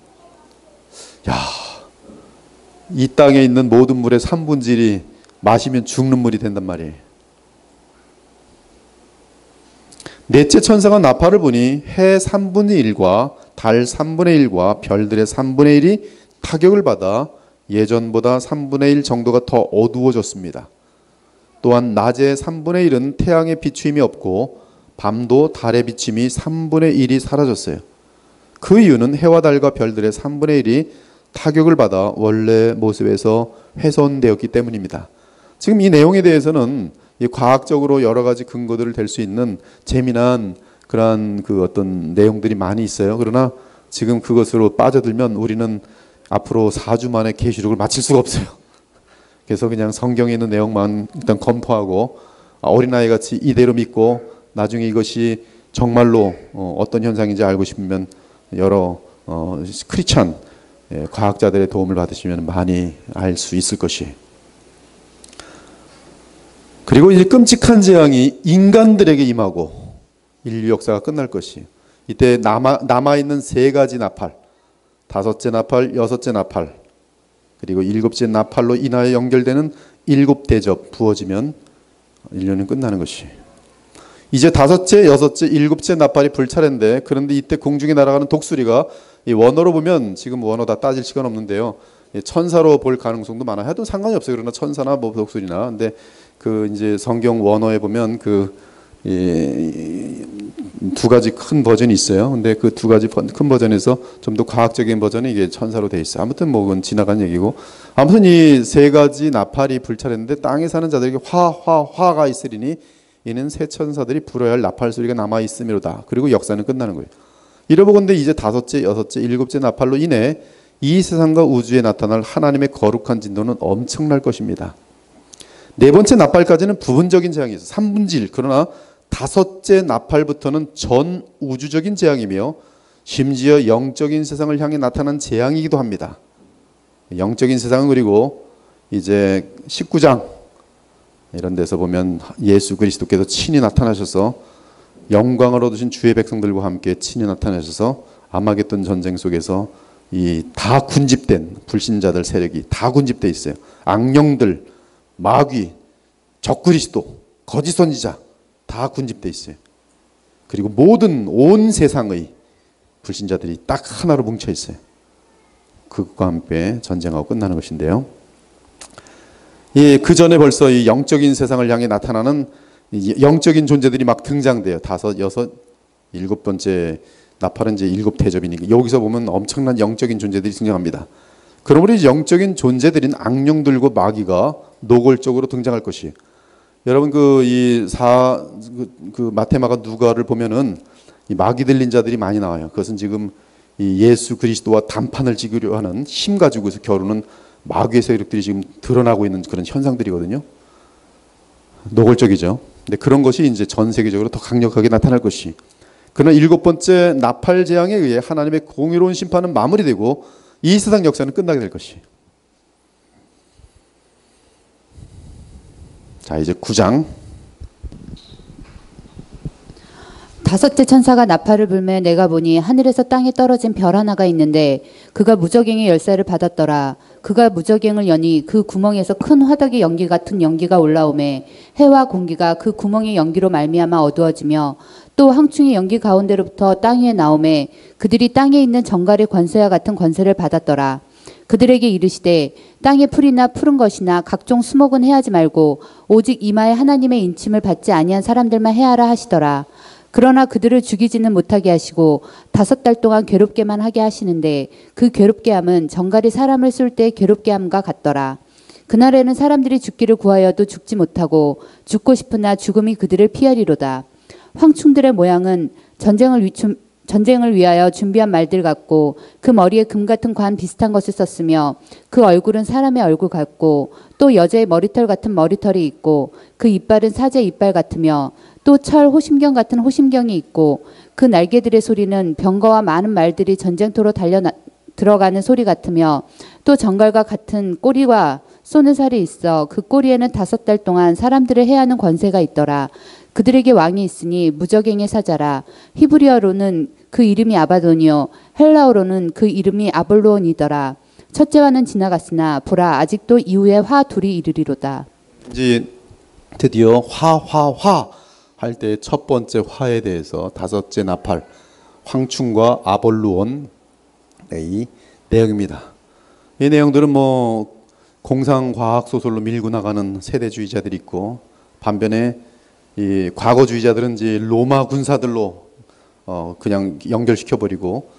야, 이 땅에 있는 모든 물의 3분의 1이 마시면 죽는 물이 된단 말이에요. 넷째 천사가 나팔을 부니 해 3분의 1과 달 3분의 1과 별들의 3분의 1이 타격을 받아 예전보다 3분의 1 정도가 더 어두워졌습니다. 또한 낮의 3분의 1은 태양의 비추임이 없고 밤도 달의 비침이 3분의 1이 사라졌어요. 그 이유는 해와 달과 별들의 3분의 1이 타격을 받아 원래 모습에서 훼손되었기 때문입니다. 지금 이 내용에 대해서는 과학적으로 여러 가지 근거들을 댈 수 있는 재미난 그러한 그 어떤 내용들이 많이 있어요. 그러나 지금 그것으로 빠져들면 우리는 앞으로 4주 만에 계시록을 마칠 수가 없어요. 그래서 그냥 성경에 있는 내용만 일단 검토하고 어린아이 같이 이대로 믿고 나중에 이것이 정말로 어떤 현상인지 알고 싶으면 여러 크리스찬 과학자들의 도움을 받으시면 많이 알 수 있을 것이에요. 그리고 이제 끔찍한 재앙이 인간들에게 임하고 인류 역사가 끝날 것이에요. 이때 남아있는 세 가지 나팔, 다섯째 나팔, 여섯째 나팔, 그리고 일곱째 나팔로 인하여 연결되는 일곱 대접 부어지면 인류는 끝나는 것이에요. 이제 다섯째, 여섯째, 일곱째 나팔이 불 차례인데, 그런데 이때 공중에 날아가는 독수리가 이 원어로 보면 지금 원어 다 따질 시간 없는데요. 천사로 볼 가능성도 많아요. 해도 상관이 없어요. 그러나 천사나 뭐 독수리나. 근데 그 이제 성경 원어에 보면 그 두 가지 큰 버전이 있어요. 근데 그 두 가지 큰 버전에서 좀 더 과학적인 버전이 이게 천사로 돼 있어요. 아무튼 뭐 그건 지나간 얘기고. 아무튼 이 세 가지 나팔이 불차례인데 땅에 사는 자들에게 화가 있으리니 이는 새 천사들이 불어야 할 나팔 소리가 남아 있음이로다. 그리고 역사는 끝나는 거예요. 이러보건대 이제 다섯째, 여섯째, 일곱째 나팔로 인해 이 세상과 우주에 나타날 하나님의 거룩한 진도는 엄청날 것입니다. 네 번째 나팔까지는 부분적인 재앙이 있어요. 3분의 1. 그러나 다섯째 나팔부터는 전 우주적인 재앙이며 심지어 영적인 세상을 향해 나타난 재앙이기도 합니다. 영적인 세상은 그리고 이제 19장 이런 데서 보면 예수 그리스도께서 친히 나타나셔서 영광을 얻으신 주의 백성들과 함께 친히 나타나셔서 아마겟돈 전쟁 속에서 이 다 군집된 불신자들 세력이 다 군집돼 있어요. 악령들, 마귀, 적그리스도, 거짓 선지자 다 군집돼 있어요. 그리고 모든 온 세상의 불신자들이 딱 하나로 뭉쳐 있어요. 그것과 함께 전쟁하고 끝나는 것인데요. 그 전에 벌써 이 영적인 세상을 향해 나타나는 영적인 존재들이 막 등장돼요. 다섯, 여섯, 일곱 번째 나팔은 이제 일곱 대접이니까 여기서 보면 엄청난 영적인 존재들이 등장합니다. 그러므로 이 영적인 존재들인 악령들과 마귀가 노골적으로 등장할 것이에요. 여러분 그 마테마가 누가를 보면은 이 마귀 들린 자들이 많이 나와요. 그것은 지금 이 예수 그리스도와 단판을 지으려 하는 힘 가지고서 겨루는 마귀의 세력들이 지금 드러나고 있는 그런 현상들이거든요. 노골적이죠. 근데 그런 것이 이제 전 세계적으로 더 강력하게 나타날 것이. 그러나 일곱 번째 나팔 재앙에 의해 하나님의 공의로운 심판은 마무리되고 이 세상 역사는 끝나게 될 것이. 자, 이제 9장. 다섯째 천사가 나팔을 불매 내가 보니 하늘에서 땅에 떨어진 별 하나가 있는데 그가 무저갱의 열쇠를 받았더라. 그가 무저갱을 여니 그 구멍에서 큰 화덕의 연기 같은 연기가 올라오매 해와 공기가 그 구멍의 연기로 말미암아 어두워지며 또 황충의 연기 가운데로부터 땅 위에 나오매 그들이 땅에 있는 정갈의 권세와 같은 권세를 받았더라. 그들에게 이르시되 땅의 풀이나 푸른 것이나 각종 수목은 해하지 말고 오직 이마에 하나님의 인침을 받지 아니한 사람들만 해하라 하시더라. 그러나 그들을 죽이지는 못하게 하시고 5달 동안 괴롭게만 하게 하시는데 그 괴롭게 함은 정갈이 사람을 쏠 때 괴롭게 함과 같더라. 그날에는 사람들이 죽기를 구하여도 죽지 못하고 죽고 싶으나 죽음이 그들을 피하리로다. 황충들의 모양은 전쟁을 위하여 준비한 말들 같고 그 머리에 금 같은 관 비슷한 것을 썼으며 그 얼굴은 사람의 얼굴 같고 또 여자의 머리털 같은 머리털이 있고 그 이빨은 사제 이빨 같으며 또 또 철 호심경 같은 호심경이 있고 그 날개들의 소리는 병거와 많은 말들이 전쟁터로 들어가는 소리 같으며 또 정갈과 같은 꼬리와 쏘는 살이 있어 그 꼬리에는 5달 동안 사람들을 해하는 권세가 있더라. 그들에게 왕이 있으니 무적행의 사자라. 히브리어로는 그 이름이 아바돈이요 헬라어로는 그 이름이 아볼로온이더라. 첫째와는 지나갔으나 보라 아직도 이후에 화 둘이 이르리로다. 이제 드디어 화 할 때 첫 번째 화에 대해서 5째 나팔 황충과 아볼루온의 이 내용입니다. 이 내용들은 뭐 공상과학 소설로 밀고 나가는 세대주의자들이 있고 반면에 이 과거주의자들은 이제 로마 군사들로 그냥 연결시켜 버리고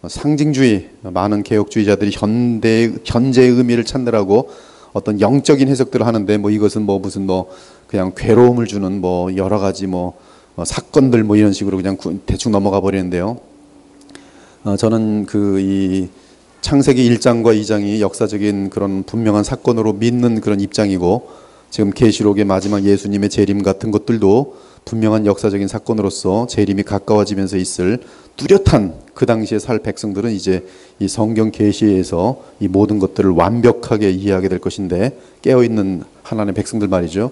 상징주의 많은 개혁주의자들이 현재의 의미를 찾느라고 어떤 영적인 해석들을 하는데 뭐 이것은 뭐 무슨 뭐 그냥 괴로움을 주는 뭐 여러 가지 뭐 사건들 뭐 이런 식으로 그냥 대충 넘어가 버리는데요. 저는 그 이 창세기 1장과 2장이 역사적인 그런 분명한 사건으로 믿는 그런 입장이고 지금 계시록의 마지막 예수님의 재림 같은 것들도 분명한 역사적인 사건으로서 재림이 가까워지면서 있을 뚜렷한 그 당시에 살 백성들은 이제 이 성경 계시에서 이 모든 것들을 완벽하게 이해하게 될 것인데 깨어있는 하나님의 백성들 말이죠.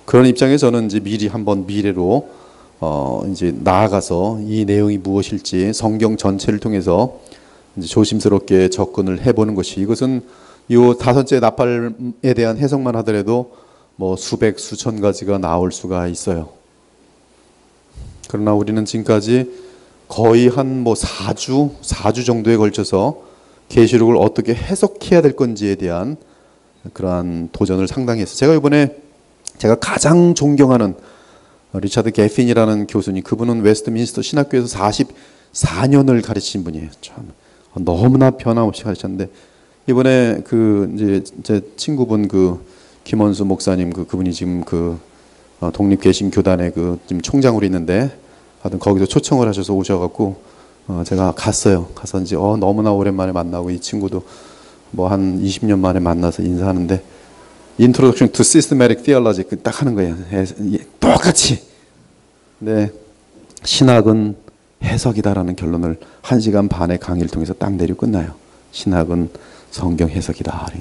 그런 입장에 저는 이제 미리 한번 미래로 이제 나아가서 이 내용이 무엇일지 성경 전체를 통해서 이제 조심스럽게 접근을 해보는 것이 이것은 이 5째 나팔에 대한 해석만 하더라도 뭐 수백 수천 가지가 나올 수가 있어요. 그러나 우리는 지금까지 거의 한 뭐 4주 정도에 걸쳐서 계시록을 어떻게 해석해야 될 건지에 대한 그러한 도전을 상당히 했어요. 제가 이번에 제가 가장 존경하는 리차드 게핀이라는 교수님, 그분은 웨스트민스터 신학교에서 44년을 가르친 분이에요. 참 너무나 변함없이 가르쳤는데 이번에 그 이제 제 친구분 그 김원수 목사님 그분이 지금 그 독립개신교단의 그 지금 총장으로 있는데 하여튼 거기서 초청을 하셔서 오셔갖고 제가 갔어요. 가서 이제 너무나 오랜만에 만나고 이 친구도 뭐 한 20년 만에 만나서 인사하는데 Introduction to Systematic Theology 딱 하는 거예요. 똑같이. 네, 신학은 해석이다라는 결론을 1시간 반의 강의를 통해서 딱 내리고 끝나요. 신학은 성경 해석이다.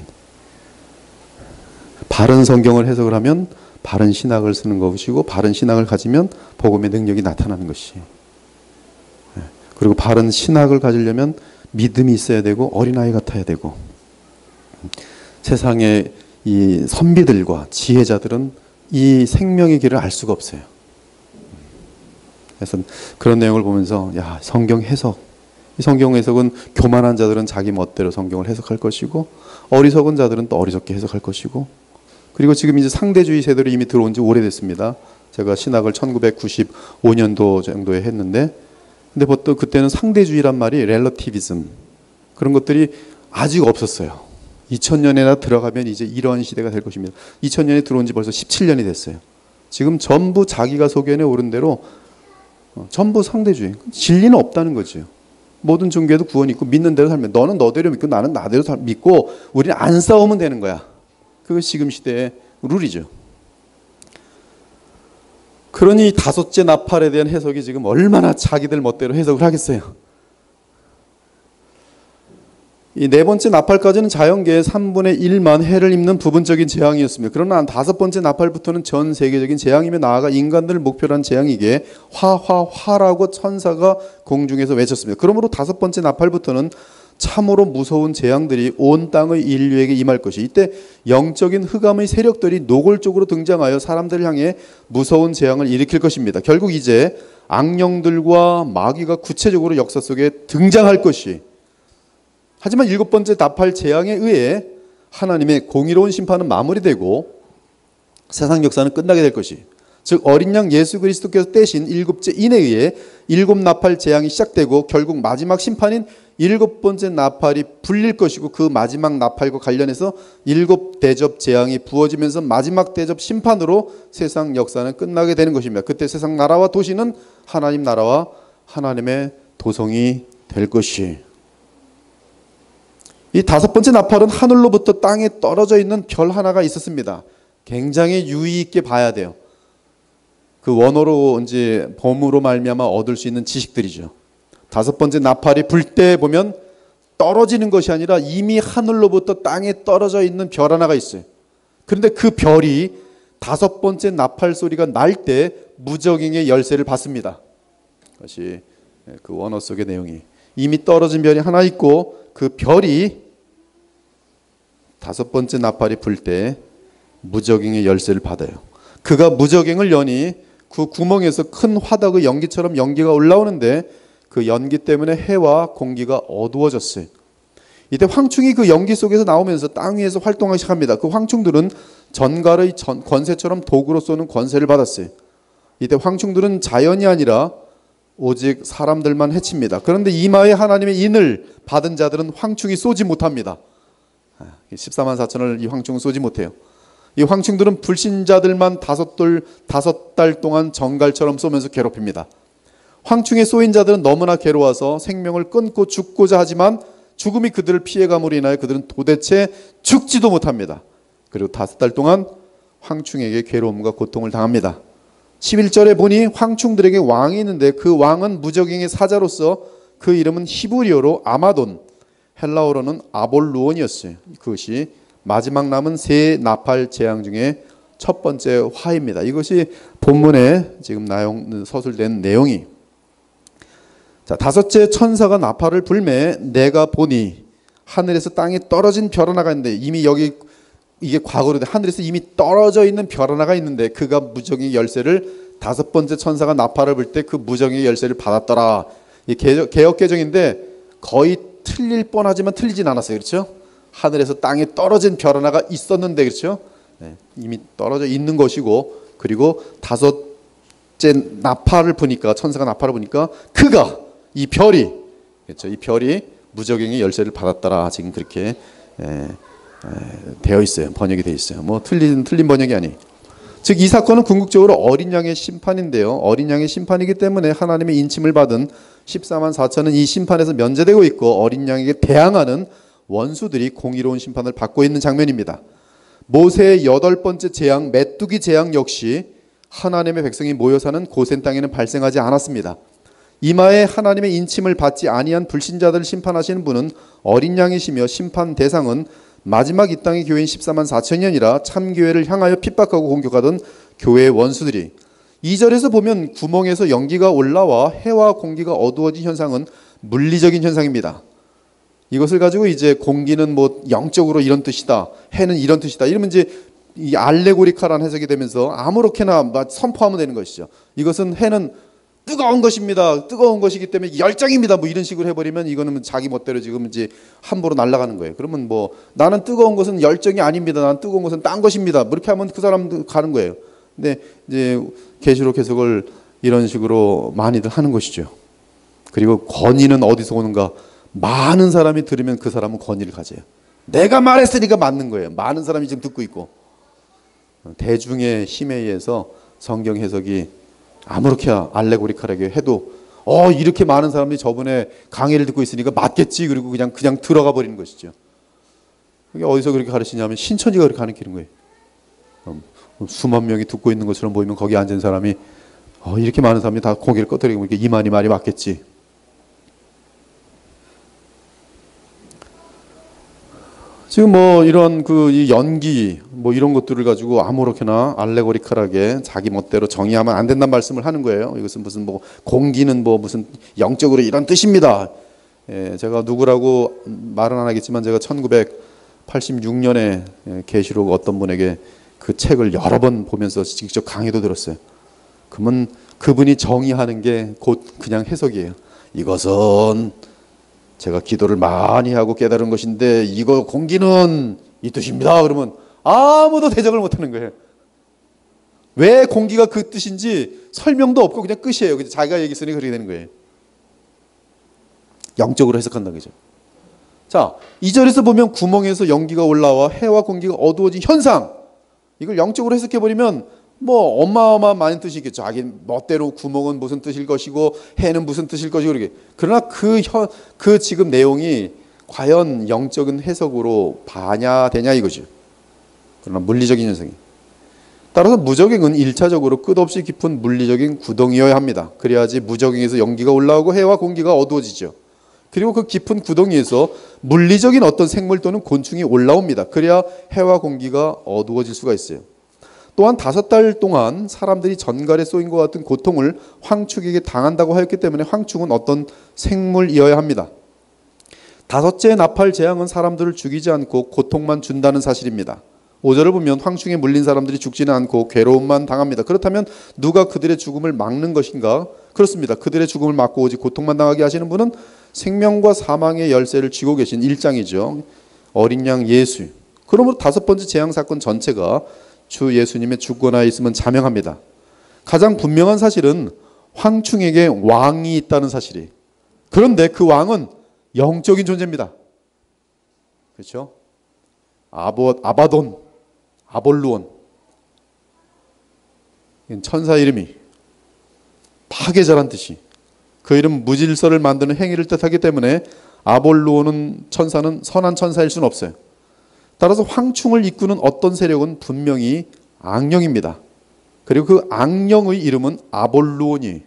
바른 성경을 해석을 하면 바른 신학을 쓰는 것이고 바른 신학을 가지면 복음의 능력이 나타나는 것이. 그리고 바른 신학을 가지려면 믿음이 있어야 되고 어린아이 같아야 되고 세상의 이 선비들과 지혜자들은 이 생명의 길을 알 수가 없어요. 그래서 그런 내용을 보면서 야 성경 해석 이 성경 해석은 교만한 자들은 자기 멋대로 성경을 해석할 것이고 어리석은 자들은 또 어리석게 해석할 것이고 그리고 지금 이제 상대주의 세대로 이미 들어온 지 오래됐습니다. 제가 신학을 1995년도 정도에 했는데 근데 보통 그때는 상대주의란 말이 렐러티비즘 그런 것들이 아직 없었어요. 2000년에나 들어가면 이제 이런 시대가 될 것입니다. 2000년에 들어온 지 벌써 17년이 됐어요. 지금 전부 자기가 소견에 오른 대로 전부 상대주의. 진리는 없다는 거죠. 모든 종교에도 구원이 있고 믿는 대로 살면 너는 너대로 믿고 나는 나대로 믿고 우리는 안 싸우면 되는 거야. 그것이 지금 시대의 룰이죠. 그러니 5째 나팔에 대한 해석이 지금 얼마나 자기들 멋대로 해석을 하겠어요. 이 4번째 나팔까지는 자연계의 3분의 1만 해를 입는 부분적인 재앙이었습니다. 그러나 5번째 나팔부터는 전 세계적인 재앙이며 나아가 인간들을 목표로 한 재앙이기에 화라고 천사가 공중에서 외쳤습니다. 그러므로 5번째 나팔부터는 참으로 무서운 재앙들이 온 땅의 인류에게 임할 것이 이때 영적인 흑암의 세력들이 노골적으로 등장하여 사람들을 향해 무서운 재앙을 일으킬 것입니다. 결국 이제 악령들과 마귀가 구체적으로 역사 속에 등장할 것이 하지만 7번째 나팔 재앙에 의해 하나님의 공의로운 심판은 마무리되고 세상 역사는 끝나게 될 것이 즉 어린 양 예수 그리스도께서 떼신 7째 인에 의해 7 나팔 재앙이 시작되고 결국 마지막 심판인 7번째 나팔이 불릴 것이고 그 마지막 나팔과 관련해서 7 대접 재앙이 부어지면서 마지막 대접 심판으로 세상 역사는 끝나게 되는 것입니다. 그때 세상 나라와 도시는 하나님 나라와 하나님의 도성이 될 것이 이 5번째 나팔은 하늘로부터 땅에 떨어져 있는 별 하나가 있었습니다. 굉장히 유의 있게 봐야 돼요. 그 원어로 이제 범으로 말미암아 얻을 수 있는 지식들이죠. 다섯 번째 나팔이 불 때 보면 떨어지는 것이 아니라 이미 하늘로부터 땅에 떨어져 있는 별 하나가 있어요. 그런데 그 별이 다섯 번째 나팔 소리가 날 때 무적행의 열쇠를 받습니다. 그것이 그 원어 속의 내용이, 이미 떨어진 별이 하나 있고 그 별이 다섯 번째 나팔이 불 때 무적행의 열쇠를 받아요. 그가 무적행을 여니 그 구멍에서 큰 화덕의 연기처럼 연기가 올라오는데 그 연기 때문에 해와 공기가 어두워졌어요. 이때 황충이 그 연기 속에서 나오면서 땅 위에서 활동하기 시작합니다. 그 황충들은 전갈의 권세처럼 도구로 쏘는 권세를 받았어요. 이때 황충들은 자연이 아니라 오직 사람들만 해칩니다. 그런데 이마에 하나님의 인을 받은 자들은 황충이 쏘지 못합니다. 14만 4천을 이 황충은 쏘지 못해요. 이 황충들은 불신자들만 다섯 달 동안 정갈처럼 쏘면서 괴롭힙니다. 황충에 쏘인 자들은 너무나 괴로워서 생명을 끊고 죽고자 하지만 죽음이 그들을 피해감으로 인하여 그들은 도대체 죽지도 못합니다. 그리고 다섯 달 동안 황충에게 괴로움과 고통을 당합니다. 11절에 보니 황충들에게 왕이 있는데 그 왕은 무적행의 사자로서 그 이름은 히브리어로 아마돈, 헬라어로는 아볼루온이었어요. 그것이 마지막 남은 세 나팔 재앙 중에 첫 번째 화입니다. 이것이 본문에 지금 서술된 내용이. 자, 다섯째 천사가 나팔을 불매 내가 보니 하늘에서 땅에 떨어진 별 하나가 있는데, 이미 여기 이게 과거로 하늘에서 이미 떨어져 있는 별 하나가 있는데 그가 무적의 열쇠를, 다섯 번째 천사가 나팔을 불 때 그 무적의 열쇠를 받았더라. 이 개역개정인데 거의 틀릴 뻔하지만 틀리진 않았어요. 그렇죠? 하늘에서 땅에 떨어진 별 하나가 있었는데, 그렇죠? 네, 이미 떨어져 있는 것이고, 그리고 다섯째 나팔을 부니까, 천사가 나팔을 부니까 그가, 이 별이, 그렇죠? 이 별이 무적행의 열쇠를 받았더라. 지금 그렇게 되어 있어요. 번역이 되어 있어요. 뭐 틀린 번역이 아니에요. 즉 이 사건은 궁극적으로 어린 양의 심판인데요. 어린 양의 심판이기 때문에 하나님의 인침을 받은 14만 4천은 이 심판에서 면제되고 있고, 어린 양에게 대항하는 원수들이 공의로운 심판을 받고 있는 장면입니다. 모세의 여덟 번째 재앙, 메뚜기 재앙 역시 하나님의 백성이 모여 사는 고센 땅에는 발생하지 않았습니다. 이마에 하나님의 인침을 받지 아니한 불신자들을 심판하시는 분은 어린 양이시며, 심판 대상은 마지막 이 땅의 교회인 14만 4천이 아니라 참교회를 향하여 핍박하고 공격하던 교회의 원수들이. 2절에서 보면 구멍에서 연기가 올라와 해와 공기가 어두워진 현상은 물리적인 현상입니다. 이것을 가지고 이제 공기는 뭐 영적으로 이런 뜻이다, 해는 이런 뜻이다, 이러면 이제 이 알레고리카라는 해석이 되면서 아무렇게나 선포하면 되는 것이죠. 이것은 해는 뜨거운 것입니다, 뜨거운 것이기 때문에 열정입니다, 뭐 이런 식으로 해버리면 이거는 자기 멋대로 지금 이제 함부로 날아가는 거예요. 그러면 뭐 나는 뜨거운 것은 열정이 아닙니다, 나는 뜨거운 것은 딴 것입니다, 뭐 이렇게 하면 그 사람도 가는 거예요. 근데 이제 계시록 해석을 이런 식으로 많이들 하는 것이죠. 그리고 권위는 어디서 오는가? 많은 사람이 들으면 그 사람은 권위를 가져요. 내가 말했으니까 맞는 거예요. 많은 사람이 지금 듣고 있고. 대중의 힘에 의해서 성경 해석이 아무렇게 알레고리컬하게 해도 이렇게 많은 사람들이 저번에 강의를 듣고 있으니까 맞겠지, 그리고 그냥 들어가 버리는 것이죠. 그게 어디서 그렇게 가르치냐면 신천지가 그렇게 가르치는 거예요. 수만 명이 듣고 있는 것처럼 보이면 거기 앉은 사람이 이렇게 많은 사람이 다 고개를 끄덕이고 이렇게 이만희 말이 맞겠지. 지금 뭐 이런 이 연기 뭐 이런 것들을 가지고 아무렇게나 알레고리컬하게 자기 멋대로 정의하면 안 된다는 말씀을 하는 거예요. 이것은 무슨 뭐 공기는 뭐 무슨 영적으로 이런 뜻입니다. 제가 누구라고 말은 안 하겠지만 제가 1986년에 계시록 어떤 분에게 그 책을 여러 번 보면서 직접 강의도 들었어요. 그러면 그분이 정의하는 게 곧 그냥 해석이에요. 이것은 제가 기도를 많이 하고 깨달은 것인데 이거 공기는 이 뜻입니다. 그러면 아무도 대적을 못하는 거예요. 왜 공기가 그 뜻인지 설명도 없고 그냥 끝이에요. 그냥 자기가 얘기했으니 그렇게 되는 거예요. 영적으로 해석한다는 거죠. 자, 2절에서 보면 구멍에서 연기가 올라와 해와 공기가 어두워진 현상, 이걸 영적으로 해석해버리면 뭐 어마어마한 많은 뜻이 있겠죠. 자기 멋대로 구멍은 무슨 뜻일 것이고 해는 무슨 뜻일 것이고 그러게. 그러나 그 지금 내용이 과연 영적인 해석으로 반야되냐 이거죠. 그러나 물리적인 현상이. 따라서 무적행은 1차적으로 끝없이 깊은 물리적인 구덩이여야 합니다. 그래야지 무적행에서 연기가 올라오고 해와 공기가 어두워지죠. 그리고 그 깊은 구덩이에서 물리적인 어떤 생물 또는 곤충이 올라옵니다. 그래야 해와 공기가 어두워질 수가 있어요. 또한 5달 동안 사람들이 전갈에 쏘인 것 같은 고통을 황축에게 당한다고 하였기 때문에 황축은 어떤 생물이어야 합니다. 5째 나팔 재앙은 사람들을 죽이지 않고 고통만 준다는 사실입니다. 5절을 보면 황충에 물린 사람들이 죽지는 않고 괴로움만 당합니다. 그렇다면 누가 그들의 죽음을 막는 것인가? 그렇습니다. 그들의 죽음을 막고 오직 고통만 당하게 하시는 분은 생명과 사망의 열쇠를 쥐고 계신 1장이죠. 어린 양 예수. 그러므로 5번째 재앙 사건 전체가 주 예수님의 주권하에 있으면 자명합니다. 가장 분명한 사실은 황충에게 왕이 있다는 사실이. 그런데 그 왕은 영적인 존재입니다. 그렇죠? 아바돈, 아볼루온. 천사 이름이 파괴자란 뜻이. 그 이름 무질서를 만드는 행위를 뜻하기 때문에 아볼루온은 천사는 선한 천사일 수는 없어요. 따라서 황충을 이끄는 어떤 세력은 분명히 악령입니다. 그리고 그 악령의 이름은 아볼루온이에요.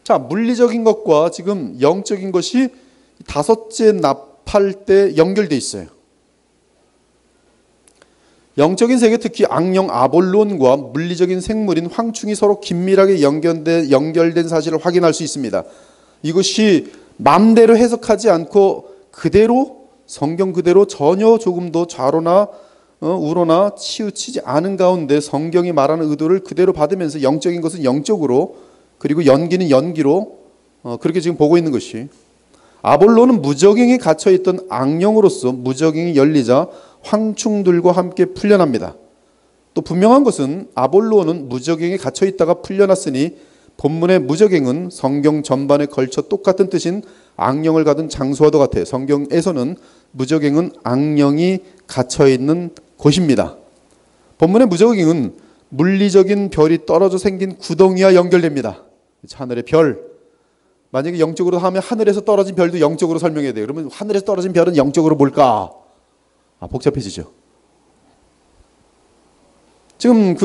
자, 물리적인 것과 지금 영적인 것이 5째 나팔 때 연결되어 있어요. 영적인 세계, 특히 악령 아볼론과 물리적인 생물인 황충이 서로 긴밀하게 연결된 사실을 확인할 수 있습니다. 이것이 마음대로 해석하지 않고 그대로 성경 그대로 전혀 조금도 좌로나 우로나 치우치지 않은 가운데 성경이 말하는 의도를 그대로 받으면서 영적인 것은 영적으로 그리고 연기는 연기로 그렇게 지금 보고 있는 것이, 아볼론은 무적행에 갇혀있던 악령으로서 무적행이 열리자 황충들과 함께 풀려납니다. 또 분명한 것은 아볼론은 무적행에 갇혀있다가 풀려났으니 본문의 무적행은 성경 전반에 걸쳐 똑같은 뜻인 악령을 가둔 장소와도 같아요. 성경에서는 무적행은 악령이 갇혀있는 곳입니다. 본문의 무적행은 물리적인 별이 떨어져 생긴 구덩이와 연결됩니다. 하늘의 별, 만약에 영적으로 하면 하늘에서 떨어진 별도 영적으로 설명해야 돼요. 그러면 하늘에서 떨어진 별은 영적으로 뭘까? 복잡해지죠. 지금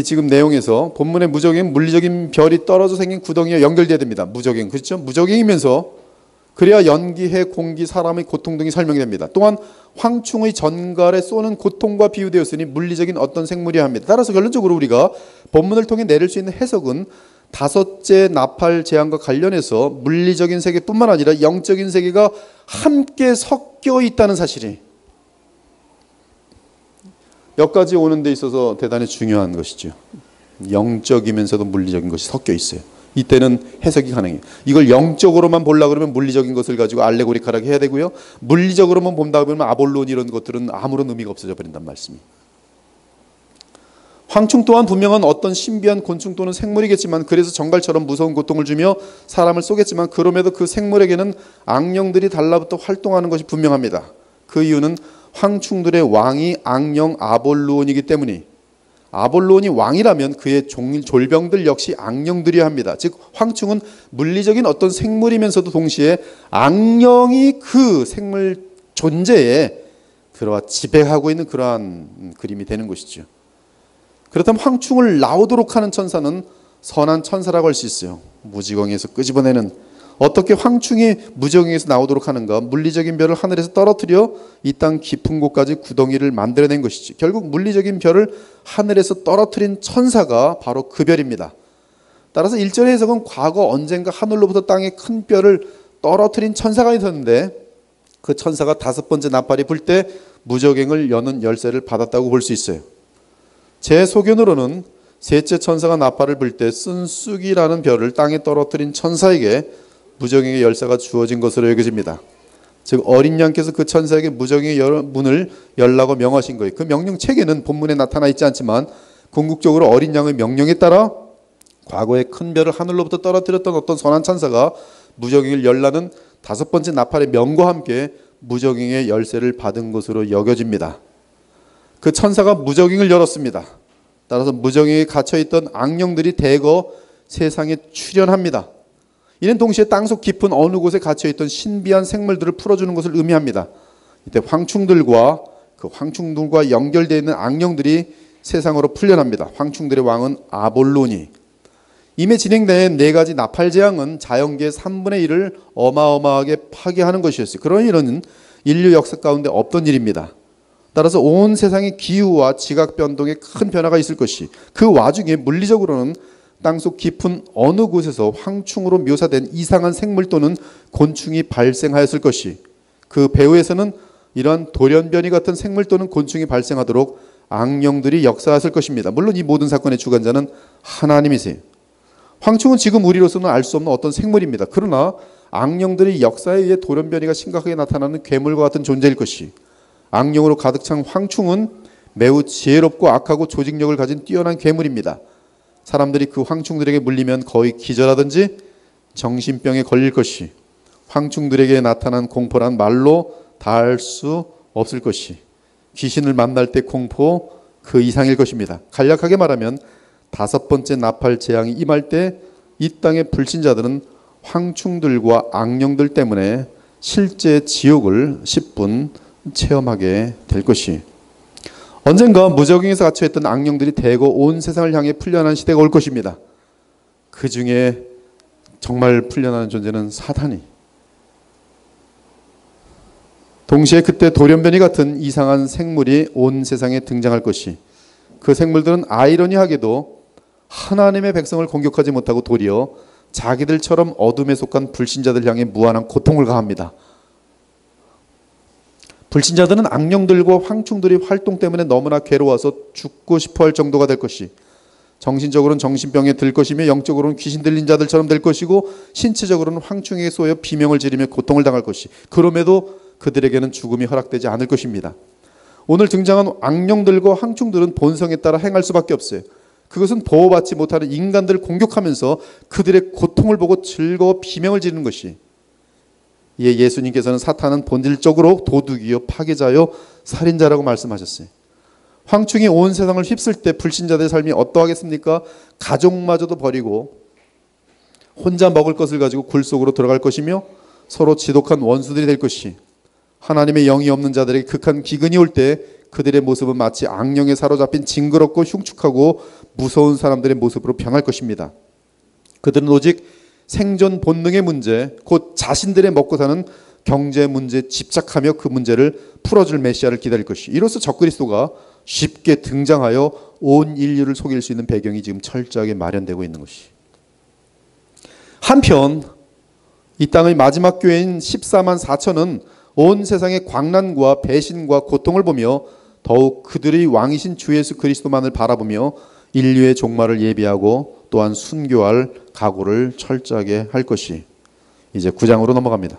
지금 내용에서 본문의 무적행, 물리적인 별이 떨어져 생긴 구덩이와 연결돼야 됩니다. 무적행, 그렇죠? 무적행이면서 그래야 연기, 해, 공기, 사람의 고통 등이 설명이 됩니다. 또한 황충의 전갈에 쏘는 고통과 비유되었으니 물리적인 어떤 생물이어야 합니다. 따라서 결론적으로 우리가 본문을 통해 내릴 수 있는 해석은 5째 나팔 재앙과 관련해서 물리적인 세계뿐만 아니라 영적인 세계가 함께 섞여 있다는 사실이 여기까지 오는 데 있어서 대단히 중요한 것이죠. 영적이면서도 물리적인 것이 섞여 있어요. 이때는 해석이 가능해요. 이걸 영적으로만 보려고 그러면 물리적인 것을 가지고 알레고리컬하게 해야 되고요. 물리적으로만 본다 그러면 아볼론 이런 것들은 아무런 의미가 없어져 버린단 말씀이에요. 황충 또한 분명한 어떤 신비한 곤충 또는 생물이겠지만, 그래서 정갈처럼 무서운 고통을 주며 사람을 쏘겠지만 그럼에도 그 생물에게는 악령들이 달라붙어 활동하는 것이 분명합니다. 그 이유는 황충들의 왕이 악령 아볼론이기 때문이, 아볼론이 왕이라면 그의 졸병들 역시 악령들이어야 합니다. 즉 황충은 물리적인 어떤 생물이면서도 동시에 악령이 그 생물 존재에 들어와 지배하고 있는 그러한 그림이 되는 것이죠. 그렇다면 황충을 나오도록 하는 천사는 선한 천사라고 할 수 있어요. 무지경에서 끄집어내는, 어떻게 황충이 무지경에서 나오도록 하는가? 물리적인 별을 하늘에서 떨어뜨려 이 땅 깊은 곳까지 구덩이를 만들어낸 것이지. 결국 물리적인 별을 하늘에서 떨어뜨린 천사가 바로 그 별입니다. 따라서 1절의 해석은 과거 언젠가 하늘로부터 땅에 큰 별을 떨어뜨린 천사가 있었는데 그 천사가 5번째 나팔이 불 때 무적행을 여는 열쇠를 받았다고 볼 수 있어요. 제 소견으로는 셋째 천사가 나팔을 불 때 쓴쑥이라는 별을 땅에 떨어뜨린 천사에게 무적행의 열쇠가 주어진 것으로 여겨집니다. 즉 어린 양께서 그 천사에게 무적행의 문을 열라고 명하신 거예요. 그 명령 체계는 본문에 나타나 있지 않지만 궁극적으로 어린 양의 명령에 따라 과거에 큰 별을 하늘로부터 떨어뜨렸던 어떤 선한 천사가 무적행을 열라는 5번째 나팔의 명과 함께 무적행의 열쇠를 받은 것으로 여겨집니다. 그 천사가 무적행을 열었습니다. 따라서 무적행에 갇혀있던 악령들이 대거 세상에 출현합니다. 이는 동시에 땅속 깊은 어느 곳에 갇혀있던 신비한 생물들을 풀어주는 것을 의미합니다. 이때 황충들과 그 황충들과 연결되어 있는 악령들이 세상으로 풀려납니다. 황충들의 왕은 아볼론이. 이미 진행된 4가지 나팔 재앙은 자연계의 3분의 1을 어마어마하게 파괴하는 것이었어요. 그런 일은 인류 역사 가운데 없던 일입니다. 따라서 온 세상의 기후와 지각 변동에 큰 변화가 있을 것이, 그 와중에 물리적으로는 땅속 깊은 어느 곳에서 황충으로 묘사된 이상한 생물 또는 곤충이 발생하였을 것이, 그 배후에서는 이러한 돌연변이 같은 생물 또는 곤충이 발생하도록 악령들이 역사했을 것입니다. 물론 이 모든 사건의 주관자는 하나님이세요. 황충은 지금 우리로서는 알 수 없는 어떤 생물입니다. 그러나 악령들이 역사에 의해 돌연변이가 심각하게 나타나는 괴물과 같은 존재일 것이, 악령으로 가득 찬 황충은 매우 지혜롭고 악하고 조직력을 가진 뛰어난 괴물입니다. 사람들이 그 황충들에게 물리면 거의 기절하든지 정신병에 걸릴 것이, 황충들에게 나타난 공포란 말로 다할 수 없을 것이, 귀신을 만날 때 공포 그 이상일 것입니다. 간략하게 말하면 5번째 나팔 재앙이 임할 때 이 땅의 불신자들은 황충들과 악령들 때문에 실제 지옥을 10분 체험하게 될 것이, 언젠가 무적행에서 갇혀있던 악령들이 대거 온 세상을 향해 풀려나는 시대가 올 것입니다. 그 중에 정말 풀려나는 존재는 사탄이. 동시에 그때 돌연변이 같은 이상한 생물이 온 세상에 등장할 것이, 그 생물들은 아이러니하게도 하나님의 백성을 공격하지 못하고 도리어 자기들처럼 어둠에 속한 불신자들 향해 무한한 고통을 가합니다. 불신자들은 악령들과 황충들의 활동 때문에 너무나 괴로워서 죽고 싶어할 정도가 될 것이, 정신적으로는 정신병에 들 것이며 영적으로는 귀신 들린 자들처럼 될 것이고, 신체적으로는 황충에게 쏘여 비명을 지르며 고통을 당할 것이, 그럼에도 그들에게는 죽음이 허락되지 않을 것입니다. 오늘 등장한 악령들과 황충들은 본성에 따라 행할 수밖에 없어요. 그것은 보호받지 못하는 인간들을 공격하면서 그들의 고통을 보고 즐거워 비명을 지르는 것이, 이에 예수님께서는 사탄은 본질적으로 도둑이요 파괴자요 살인자라고 말씀하셨어요. 황충이 온 세상을 휩쓸 때 불신자들의 삶이 어떠하겠습니까? 가족마저도 버리고 혼자 먹을 것을 가지고 굴 속으로 들어갈 것이며 서로 지독한 원수들이 될 것이, 하나님의 영이 없는 자들에게 극한 기근이 올 때 그들의 모습은 마치 악령에 사로잡힌 징그럽고 흉측하고 무서운 사람들의 모습으로 변할 것입니다. 그들은 오직 생존 본능의 문제, 곧 자신들의 먹고 사는 경제 문제에 집착하며 그 문제를 풀어줄 메시아를 기다릴 것이, 이로써 적그리스도가 쉽게 등장하여 온 인류를 속일 수 있는 배경이 지금 철저하게 마련되고 있는 것이. 한편 이 땅의 마지막 교회인 14만 4천은 온 세상의 광난과 배신과 고통을 보며 더욱 그들의 왕이신 주 예수 그리스도만을 바라보며 인류의 종말을 예비하고 또한 순교할 각오를 철저하게 할 것이. 이제 9장으로 넘어갑니다.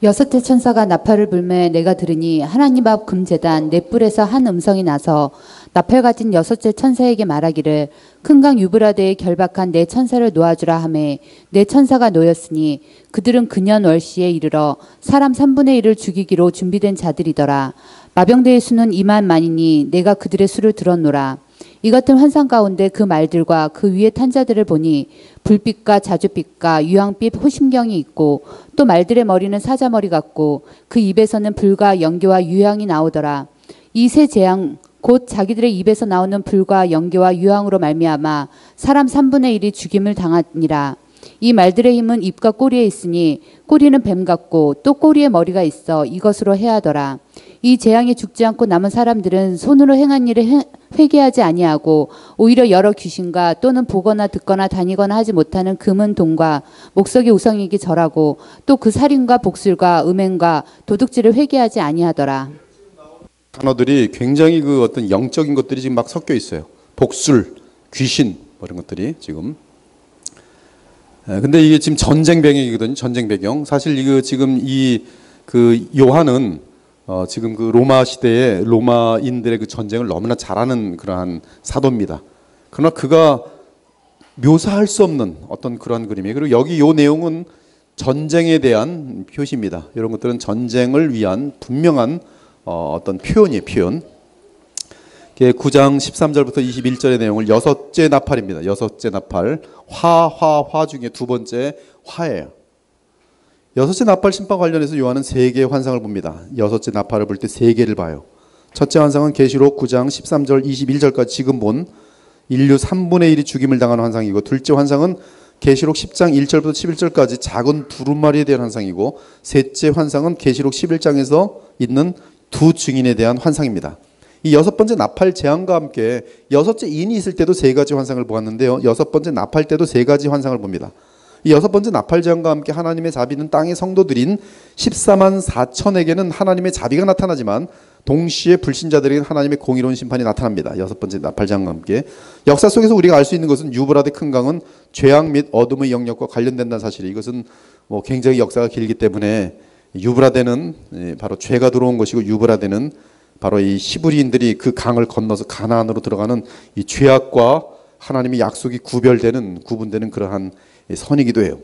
6째 천사가 나팔을 불매 내가 들으니 하나님 앞 금제단 넷불에서 한 음성이 나서 나팔 가진 6째 천사에게 말하기를, 큰 강 유브라데에 결박한 네 천사를 놓아주라 하매 네 천사가 놓였으니 그들은 근년 월시에 이르러 사람 3분의 1을 죽이기로 준비된 자들이더라. 마병대의 수는 2만 만이니 내가 그들의 수를 들었노라. 이 같은 환상 가운데 그 말들과 그 위에 탄 자들을 보니 불빛과 자줏빛과 유황빛 호심경이 있고, 또 말들의 머리는 사자머리 같고 그 입에서는 불과 연기와 유황이 나오더라. 이 세 재앙 곧 자기들의 입에서 나오는 불과 연기와 유황으로 말미암아 사람 3분의 1이 죽임을 당하니라. 이 말들의 힘은 입과 꼬리에 있으니 꼬리는 뱀 같고 또 꼬리에 머리가 있어 이것으로 해하더라. 이 재앙에 죽지 않고 남은 사람들은 손으로 행한 일을 회개하지 아니하고 오히려 여러 귀신과 또는 보거나 듣거나 다니거나 하지 못하는 금은 돈과 목석이 우상에게 절하고 또 그 살인과 복술과 음행과 도둑질을 회개하지 아니하더라. 단어들이 굉장히 그 어떤 영적인 것들이 지금 막 섞여 있어요. 복술, 귀신 뭐 이런 것들이 지금. 근데 이게 지금 전쟁 배경이거든요. 전쟁 배경. 사실 이거 지금 이 그 요한은 지금 그 로마 시대에 로마인들의 그 전쟁을 너무나 잘하는 그러한 사도입니다. 그러나 그가 묘사할 수 없는 어떤 그런 그림이에요. 그리고 여기 요 내용은 전쟁에 대한 표시입니다. 이런 것들은 전쟁을 위한 분명한 어떤 표현이에요. 표현. 9장 13절부터 21절의 내용을 6째 나팔입니다. 6째 나팔. 화 중에 두 번째 화예요. 여섯째 나팔 심판 관련해서 요한은 세 개의 환상을 봅니다. 여섯째 나팔을 볼 때 세 개를 봐요. 첫째 환상은 계시록 9장 13절 21절까지 지금 본 인류 3분의 1이 죽임을 당하는 환상이고, 둘째 환상은 계시록 10장 1절부터 11절까지 작은 두루마리에 대한 환상이고, 셋째 환상은 계시록 11장에서 있는 두 증인에 대한 환상입니다. 이 여섯 번째 나팔 재앙과 함께 여섯째 인이 있을 때도 세 가지 환상을 보았는데요, 여섯 번째 나팔 때도 세 가지 환상을 봅니다. 이 여섯 번째 나팔 재앙과 함께 하나님의 자비는 땅의 성도들인 14만 4천에게는 하나님의 자비가 나타나지만, 동시에 불신자들에게는 하나님의 공의로운 심판이 나타납니다. 여섯 번째 나팔 재앙과 함께. 역사 속에서 우리가 알 수 있는 것은 유브라데 큰 강은 죄악 및 어둠의 영역과 관련된다는 사실이에요. 이것은 굉장히 역사가 길기 때문에 유브라데는 바로 죄가 들어온 것이고, 유브라데는 바로 이 히브리인들이 그 강을 건너서 가나안으로 들어가는 이 죄악과 하나님의 약속이 구분되는 그러한 선이기도 해요.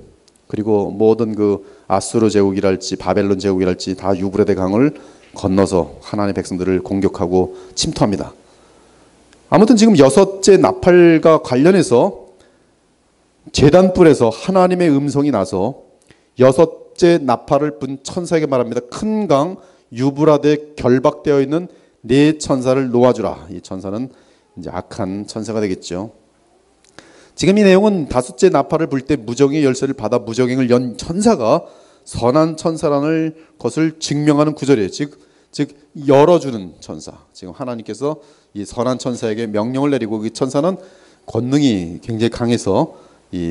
그리고 모든 그 아수르 제국이랄지 바벨론 제국이랄지 다 유브라데 강을 건너서 하나님의 백성들을 공격하고 침투합니다. 아무튼 지금 여섯째 나팔과 관련해서 제단불에서 하나님의 음성이 나서 여섯째 나팔을 분 천사에게 말합니다. 큰 강 유브라데에 결박되어 있는 네 천사를 놓아주라. 이 천사는 이제 악한 천사가 되겠죠. 지금 이 내용은 다섯째 나팔을 불 때 무정의 열쇠를 받아 무정행을 연 천사가 선한 천사라는 것을 증명하는 구절이에요. 즉 열어주는 천사. 지금 하나님께서 이 선한 천사에게 명령을 내리고, 그 천사는 권능이 굉장히 강해서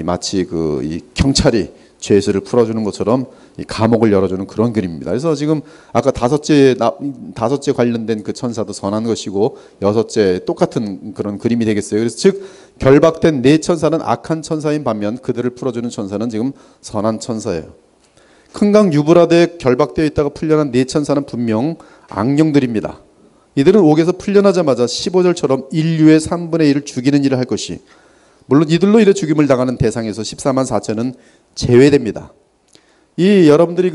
마치 이 경찰이 죄수를 풀어주는 것처럼 이 감옥을 열어주는 그런 그림입니다. 그래서 지금 아까 다섯째 관련된 그 천사도 선한 것이고, 여섯째 똑같은 그런 그림이 되겠어요. 그래서 즉 결박된 네 천사는 악한 천사인 반면 그들을 풀어주는 천사는 지금 선한 천사예요. 큰 강 유브라데에 결박되어 있다가 풀려난 네 천사는 분명 악령들입니다. 이들은 옥에서 풀려나자마자 15절처럼 인류의 3분의 1을 죽이는 일을 할 것이, 물론 이들로 인해 죽임을 당하는 대상에서 14만 4천은 제외됩니다. 이 여러분들이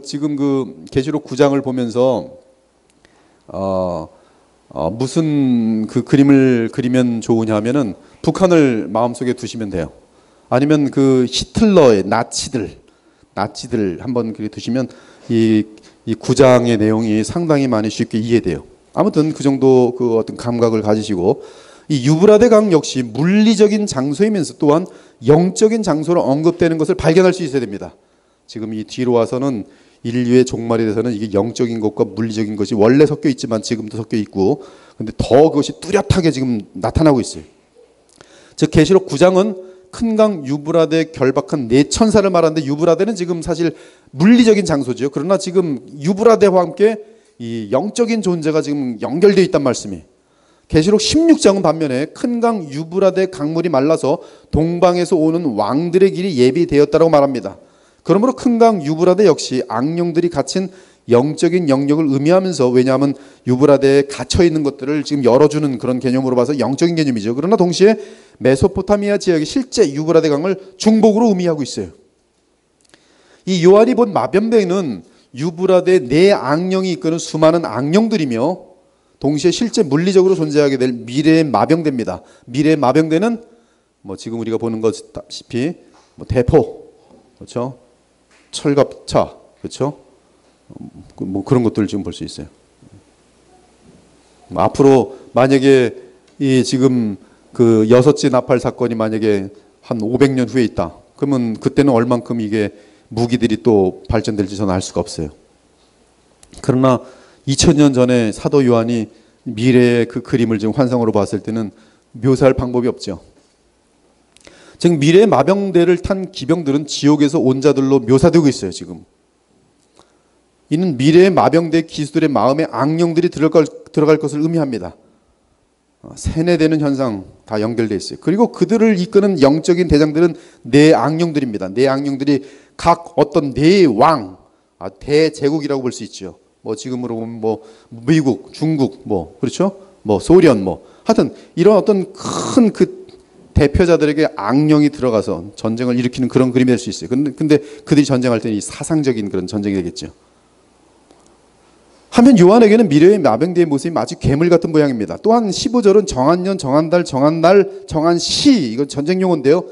지금 계시록 9장을 보면서 무슨 그 그림을 그리면 좋으냐 하면은 북한을 마음속에 두시면 돼요. 아니면 그 히틀러의 나치들 한번 그리 두시면 이 9장의 내용이 상당히 많이 쉽게 이해돼요. 아무튼 그 정도 그 어떤 감각을 가지시고, 이 유브라데 강 역시 물리적인 장소이면서 또한 영적인 장소로 언급되는 것을 발견할 수 있어야 됩니다. 지금 이 뒤로 와서는 인류의 종말에 대해서는 이게 영적인 것과 물리적인 것이 원래 섞여 있지만 지금도 섞여 있고, 근데 더 그것이 뚜렷하게 지금 나타나고 있어요. 즉 계시록 9장은 큰 강 유브라데에 결박한 네 천사를 말하는데, 유브라데는 지금 사실 물리적인 장소죠. 그러나 지금 유브라데와 함께 이 영적인 존재가 지금 연결되어 있단 말씀이에요. 계시록 16장은 반면에 큰 강 유브라데 강물이 말라서 동방에서 오는 왕들의 길이 예비되었다고 말합니다. 그러므로 큰 강 유브라데 역시 악령들이 갇힌 영적인 영역을 의미하면서, 왜냐하면 유브라데에 갇혀 있는 것들을 지금 열어주는 그런 개념으로 봐서 영적인 개념이죠. 그러나 동시에 메소포타미아 지역의 실제 유브라데 강을 중복으로 의미하고 있어요. 이 요한이 본 마병대는 유브라데 네 악령이 이끄는 수많은 악령들이며, 동시에 실제 물리적으로 존재하게 될 미래의 마병대입니다. 미래의 마병대는 지금 우리가 보는 것다시피 대포, 그렇죠? 철갑차, 그렇죠? 그런 것들을 지금 볼 수 있어요. 앞으로 만약에 이 지금 그 여섯째 나팔 사건이 만약에 한 500년 후에 있다, 그러면 그때는 얼만큼 이게 무기들이 또 발전될지 저는 알 수가 없어요. 그러나 2000년 전에 사도 요한이 미래의 그 그림을 지금 환상으로 봤을 때는 묘사할 방법이 없죠. 즉 미래의 마병대를 탄 기병들은 지옥에서 온 자들로 묘사되고 있어요. 지금 이는 미래의 마병대 기수들의 마음에 악령들이 들어갈 것을 의미합니다. 세뇌되는 현상 다 연결되어 있어요. 그리고 그들을 이끄는 영적인 대장들은 네 악령들입니다. 네 악령들이 각 어떤 네 왕, 대제국이라고 볼 수 있죠. 지금으로 보면 미국, 중국, 그렇죠? 소련, 하여튼 이런 어떤 큰 그 대표자들에게 악령이 들어가서 전쟁을 일으키는 그런 그림이 될 수 있어요. 근데 그들이 전쟁할 때는 이 사상적인 그런 전쟁이 되겠죠. 한편 요한에게는 미래의 마병대의 모습이 마치 괴물 같은 모양입니다. 또한 15절은 정한 년, 정한 달, 정한 날, 정한 시, 이건 전쟁 용어인데요.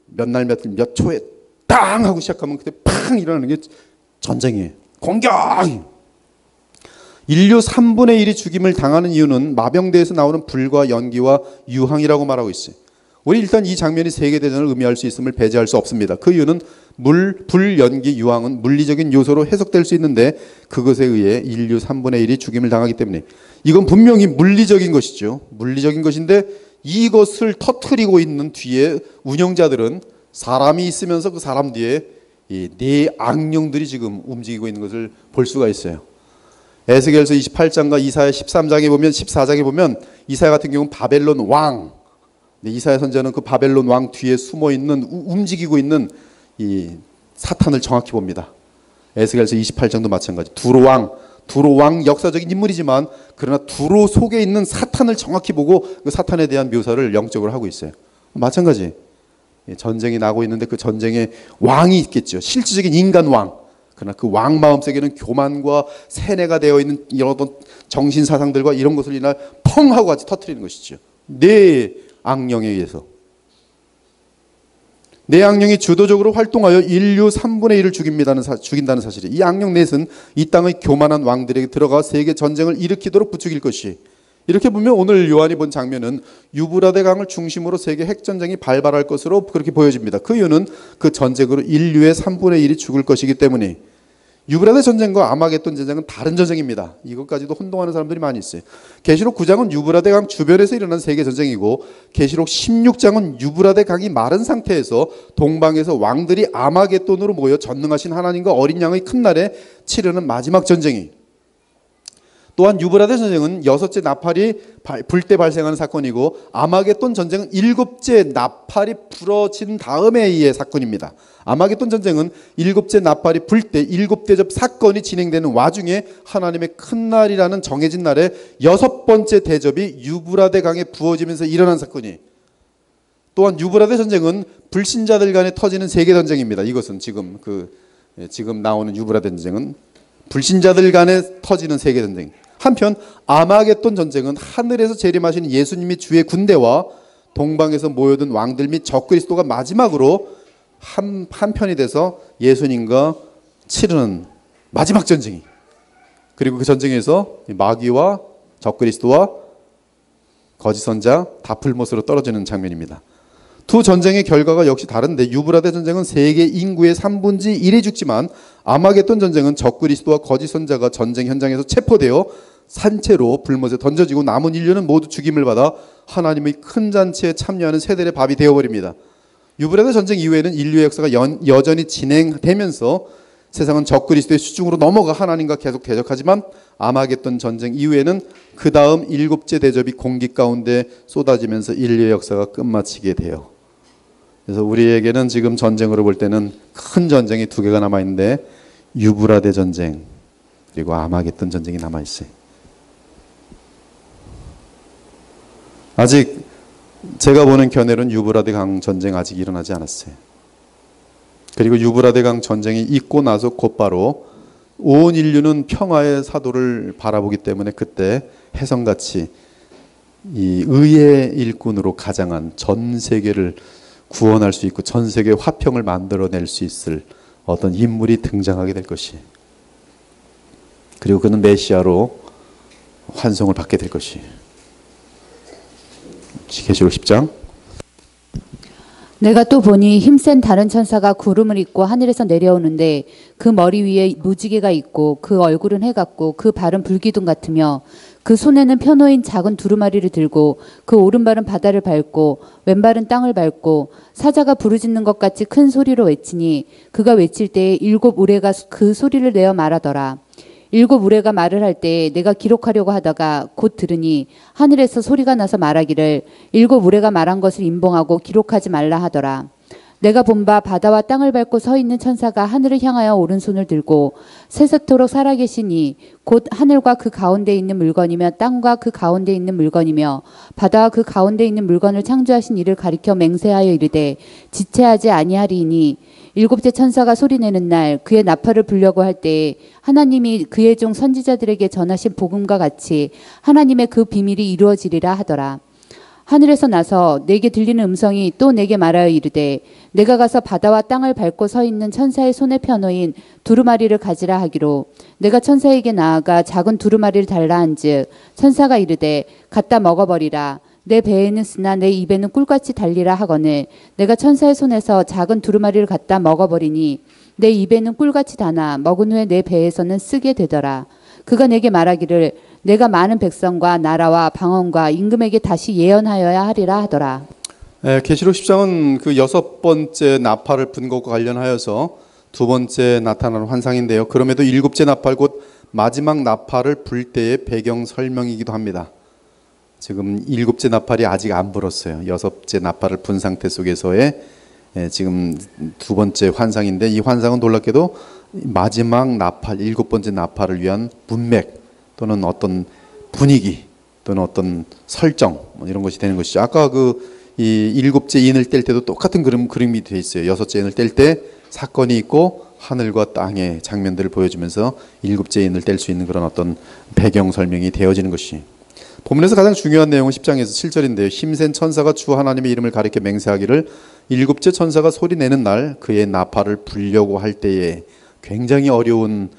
몇 날, 몇 초에 땅 하고 시작하면 그때 팡 일어나는 게 전쟁이에요. 공격! 인류 3분의 1이 죽임을 당하는 이유는 마병대에서 나오는 불과 연기와 유황이라고 말하고 있어요. 우리 일단 이 장면이 세계대전을 의미할 수 있음을 배제할 수 없습니다. 그 이유는 불, 연기, 유황은 물리적인 요소로 해석될 수 있는데 그것에 의해 인류 3분의 1이 죽임을 당하기 때문에 이건 분명히 물리적인 것이죠. 물리적인 것인데 이것을 터뜨리고 있는 뒤에 운영자들은 사람이 있으면서 그 사람 뒤에 이 네 악령들이 지금 움직이고 있는 것을 볼 수가 있어요. 에스겔서 28장과 이사야 13장에 보면 14장에 보면 이사야 같은 경우는 바벨론 왕, 이사야 선지자는 그 바벨론 왕 뒤에 숨어 있는 움직이고 있는 이 사탄을 정확히 봅니다. 에스겔서 28장도 마찬가지. 두로 왕 역사적인 인물이지만 그러나 두로 속에 있는 사탄을 정확히 보고 그 사탄에 대한 묘사를 영적으로 하고 있어요. 마찬가지. 전쟁이 나고 있는데 그 전쟁에 왕이 있겠죠. 실질적인 인간 왕. 그러나 그 왕 마음속에는 교만과 세뇌가 되어 있는 이런 어떤 정신 사상들과 이런 것을 인해 펑 하고 같이 터뜨리는 것이죠. 네 악령에 의해서. 네 악령이 주도적으로 활동하여 인류 3분의 1을 죽인다는 사실이, 이 악령 넷은 이 땅의 교만한 왕들에게 들어가 세계 전쟁을 일으키도록 부추길 것이, 이렇게 보면 오늘 요한이 본 장면은 유브라데 강을 중심으로 세계 핵전쟁이 발발할 것으로 그렇게 보여집니다. 그 이유는 그 전쟁으로 인류의 3분의 1이 죽을 것이기 때문에. 유브라데 전쟁과 아마겟돈 전쟁은 다른 전쟁입니다. 이것까지도 혼동하는 사람들이 많이 있어요. 계시록 9장은 유브라데 강 주변에서 일어난 세계 전쟁이고 계시록 16장은 유브라데 강이 마른 상태에서 동방에서 왕들이 아마겟돈으로 모여 전능하신 하나님과 어린 양의 큰 날에 치르는 마지막 전쟁이. 또한 유브라데 전쟁은 6째 나팔이 불 때 발생하는 사건이고 아마겟돈 전쟁은 7째 나팔이 불어진 다음에의 사건입니다. 아마겟돈 전쟁은 7째 나팔이 불 때 7대접 사건이 진행되는 와중에 하나님의 큰 날이라는 정해진 날에 6번째 대접이 유브라데 강에 부어지면서 일어난 사건이. 또한 유브라데 전쟁은 불신자들 간에 터지는 세계 전쟁입니다. 이것은 지금 나오는 유브라데 전쟁은 불신자들 간에 터지는 세계 전쟁. 한편 아마겟돈 전쟁은 하늘에서 재림하신 예수님이 주의 군대와 동방에서 모여든 왕들 및 적그리스도가 마지막으로 한 편이 돼서 예수님과 치르는 마지막 전쟁이. 그리고 그 전쟁에서 마귀와 적그리스도와 거짓 선자 다 불못으로 떨어지는 장면입니다. 두 전쟁의 결과가 역시 다른데 유브라데 전쟁은 세계 인구의 3분의 1이 죽지만 아마겟돈 전쟁은 적그리스도와 거짓 선자가 전쟁 현장에서 체포되어 산채로 불못에 던져지고 남은 인류는 모두 죽임을 받아 하나님의 큰 잔치에 참여하는 새들의 밥이 되어버립니다. 유브라데 전쟁 이후에는 인류의 역사가 여전히 진행되면서 세상은 적그리스도의 수중으로 넘어가 하나님과 계속 대적하지만 아마겟돈 전쟁 이후에는 그 다음 7째 대접이 공기 가운데 쏟아지면서 인류의 역사가 끝마치게 돼요. 그래서 우리에게는 지금 전쟁으로 볼 때는 큰 전쟁이 2개가 남아있는데 유브라데 전쟁 그리고 아마겟돈 전쟁이 남아있어요. 아직 제가 보는 견해로는 유브라데 강 전쟁 아직 일어나지 않았어요. 그리고 유브라데 강 전쟁이 있고 나서 곧바로 온 인류는 평화의 사도를 바라보기 때문에 그때 혜성같이 이 의의 일꾼으로 가장한 전 세계를 구원할 수 있고 전 세계 화평을 만들어낼 수 있을 어떤 인물이 등장하게 될 것이에요. 그리고 그는 메시아로 환송을 받게 될 것이에요. 계시록 10장. 내가 또 보니 힘센 다른 천사가 구름을 입고 하늘에서 내려오는데 그 머리 위에 무지개가 있고 그 얼굴은 해 같고 그 발은 불기둥 같으며 그 손에는 편호인 작은 두루마리를 들고 그 오른발은 바다를 밟고 왼발은 땅을 밟고 사자가 부르짖는 것 같이 큰 소리로 외치니 그가 외칠 때에 7 우레가 그 소리를 내어 말하더라. 7 우레가 말을 할 때 내가 기록하려고 하다가 곧 들으니 하늘에서 소리가 나서 말하기를 7 우레가 말한 것을 임봉하고 기록하지 말라 하더라. 내가 본 바 바다와 땅을 밟고 서 있는 천사가 하늘을 향하여 오른손을 들고 세세토록 살아계시니 곧 하늘과 그 가운데 있는 물건이며 땅과 그 가운데 있는 물건이며 바다와 그 가운데 있는 물건을 창조하신 이를 가리켜 맹세하여 이르되 지체하지 아니하리니 7째 천사가 소리내는 날 그의 나팔을 불려고 할 때에 하나님이 그의 종 선지자들에게 전하신 복음과 같이 하나님의 그 비밀이 이루어지리라 하더라. 하늘에서 나서 내게 들리는 음성이 또 내게 말하여 이르되 내가 가서 바다와 땅을 밟고 서 있는 천사의 손에 펴놓인 두루마리를 가지라 하기로 내가 천사에게 나아가 작은 두루마리를 달라 한즉 천사가 이르되 갖다 먹어버리라. 내 배에는 쓰나 내 입에는 꿀같이 달리라 하거늘 내가 천사의 손에서 작은 두루마리를 갖다 먹어버리니 내 입에는 꿀같이 다나 먹은 후에 내 배에서는 쓰게 되더라. 그가 내게 말하기를 내가 많은 백성과 나라와 방언과 임금에게 다시 예언하여야 하리라 하더라. 계시록 10장은 그 6번째 나팔을 분 것과 관련하여서 두 번째 나타나는 환상인데요. 그럼에도 7째 나팔 곧 마지막 나팔을 불 때의 배경 설명이기도 합니다. 지금 7째 나팔이 아직 안 불었어요. 6째 나팔을 분 상태 속에서의 지금 두 번째 환상인데 이 환상은 놀랍게도 마지막 나팔, 7번째 나팔을 위한 문맥 또는 어떤 분위기 또는 어떤 설정 이런 것이 되는 것이죠. 아까 이 7째 인을 뗄 때도 똑같은 그림이 되어 있어요. 6째 인을 뗄 때 사건이 있고 하늘과 땅의 장면들을 보여주면서 7째 인을 뗄 수 있는 그런 어떤 배경 설명이 되어지는 것이. 본문에서 가장 중요한 내용은 10장에서 7절인데요. 힘센 천사가 주 하나님의 이름을 가리켜 맹세하기를 7째 천사가 소리내는 날 그의 나팔을 불려고 할 때에 굉장히 어려운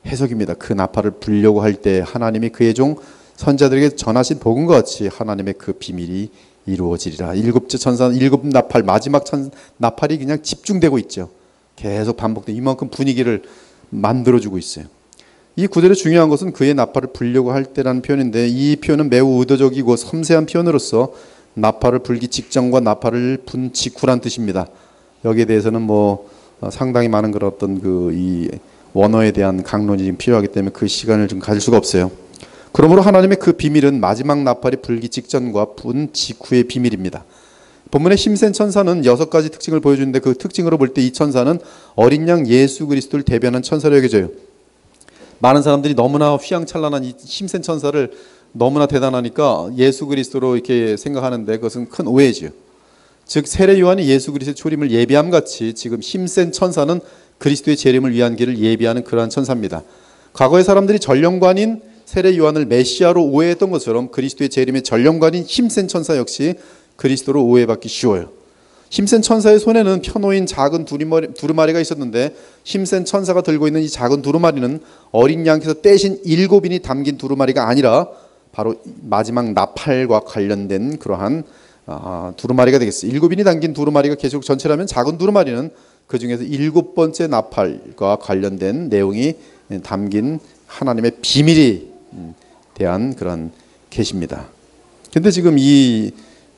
해석입니다. 그 나팔을 불려고 할 때 하나님이 그의 종 선자들에게 전하신 복음과 같이 하나님의 그 비밀이 이루어지리라. 7째 천사는 7 나팔 마지막 나팔이 그냥 집중되고 있죠. 계속 반복돼 이만큼 분위기를 만들어주고 있어요. 이 구절의 중요한 것은 그의 나팔을 불려고 할 때라는 표현인데 이 표현은 매우 의도적이고 섬세한 표현으로서 나팔을 불기 직전과 나팔을 분 직후란 뜻입니다. 여기에 대해서는 상당히 많은 그런 어떤 이 원어에 대한 강론이 지금 필요하기 때문에 그 시간을 좀 가질 수가 없어요. 그러므로 하나님의 그 비밀은 마지막 나팔이 불기 직전과 분 직후의 비밀입니다. 본문의 힘센 천사는 6가지 특징을 보여주는데 그 특징으로 볼 때 이 천사는 어린 양 예수 그리스도를 대변한 천사로 여겨져요. 많은 사람들이 너무나 휘황찬란한 이 힘센 천사를 너무나 대단하니까 예수 그리스도로 이렇게 생각하는데 그것은 큰 오해지요. 즉 세례 요한이 예수 그리스도의 초림을 예비함 같이 지금 힘센 천사는 그리스도의 재림을 위한 길을 예비하는 그러한 천사입니다. 과거의 사람들이 전령관인 세례 요한을 메시아로 오해했던 것처럼 그리스도의 재림의 전령관인 힘센 천사 역시 그리스도로 오해받기 쉬워요. 힘센 천사의 손에는 펴놓인 작은 두루마리가 있었는데 힘센 천사가 들고 있는 이 작은 두루마리는 어린 양께서 떼신 7인이 담긴 두루마리가 아니라 바로 마지막 나팔과 관련된 그러한 두루마리가 되겠어요. 7인이 담긴 두루마리가 계속 전체라면 작은 두루마리는 그 중에서 7번째 나팔과 관련된 내용이 담긴 하나님의 비밀에 대한 그런 계시입니다. 근데 지금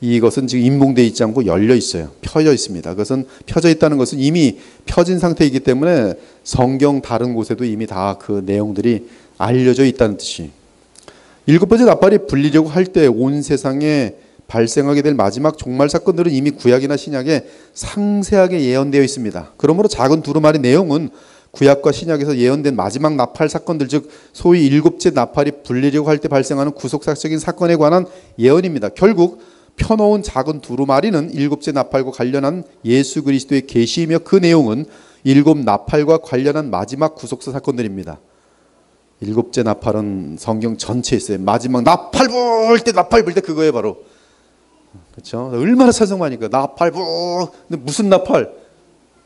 이것은 지금 임봉되어 있지 않고 열려 있어요. 펴져 있습니다. 그것은 펴져 있다는 것은 이미 펴진 상태이기 때문에 성경 다른 곳에도 이미 다 그 내용들이 알려져 있다는 뜻이. 7번째 나팔이 불리려고 할 때 온 세상에 발생하게 될 마지막 종말 사건들은 이미 구약이나 신약에 상세하게 예언되어 있습니다. 그러므로 작은 두루마리 내용은 구약과 신약에서 예언된 마지막 나팔 사건들, 즉 소위 7째 나팔이 불리려고 할 때 발생하는 구속사적인 사건에 관한 예언입니다. 결국 펴놓은 작은 두루마리는 7째 나팔과 관련한 예수 그리스도의 계시이며 그 내용은 7 나팔과 관련한 마지막 구속사 사건들입니다. 7째 나팔은 성경 전체에 있어요. 마지막 나팔 불 때 그거예요 바로. 그렇죠? 얼마나 찬송하니까 나팔 불. 근데 무슨 나팔?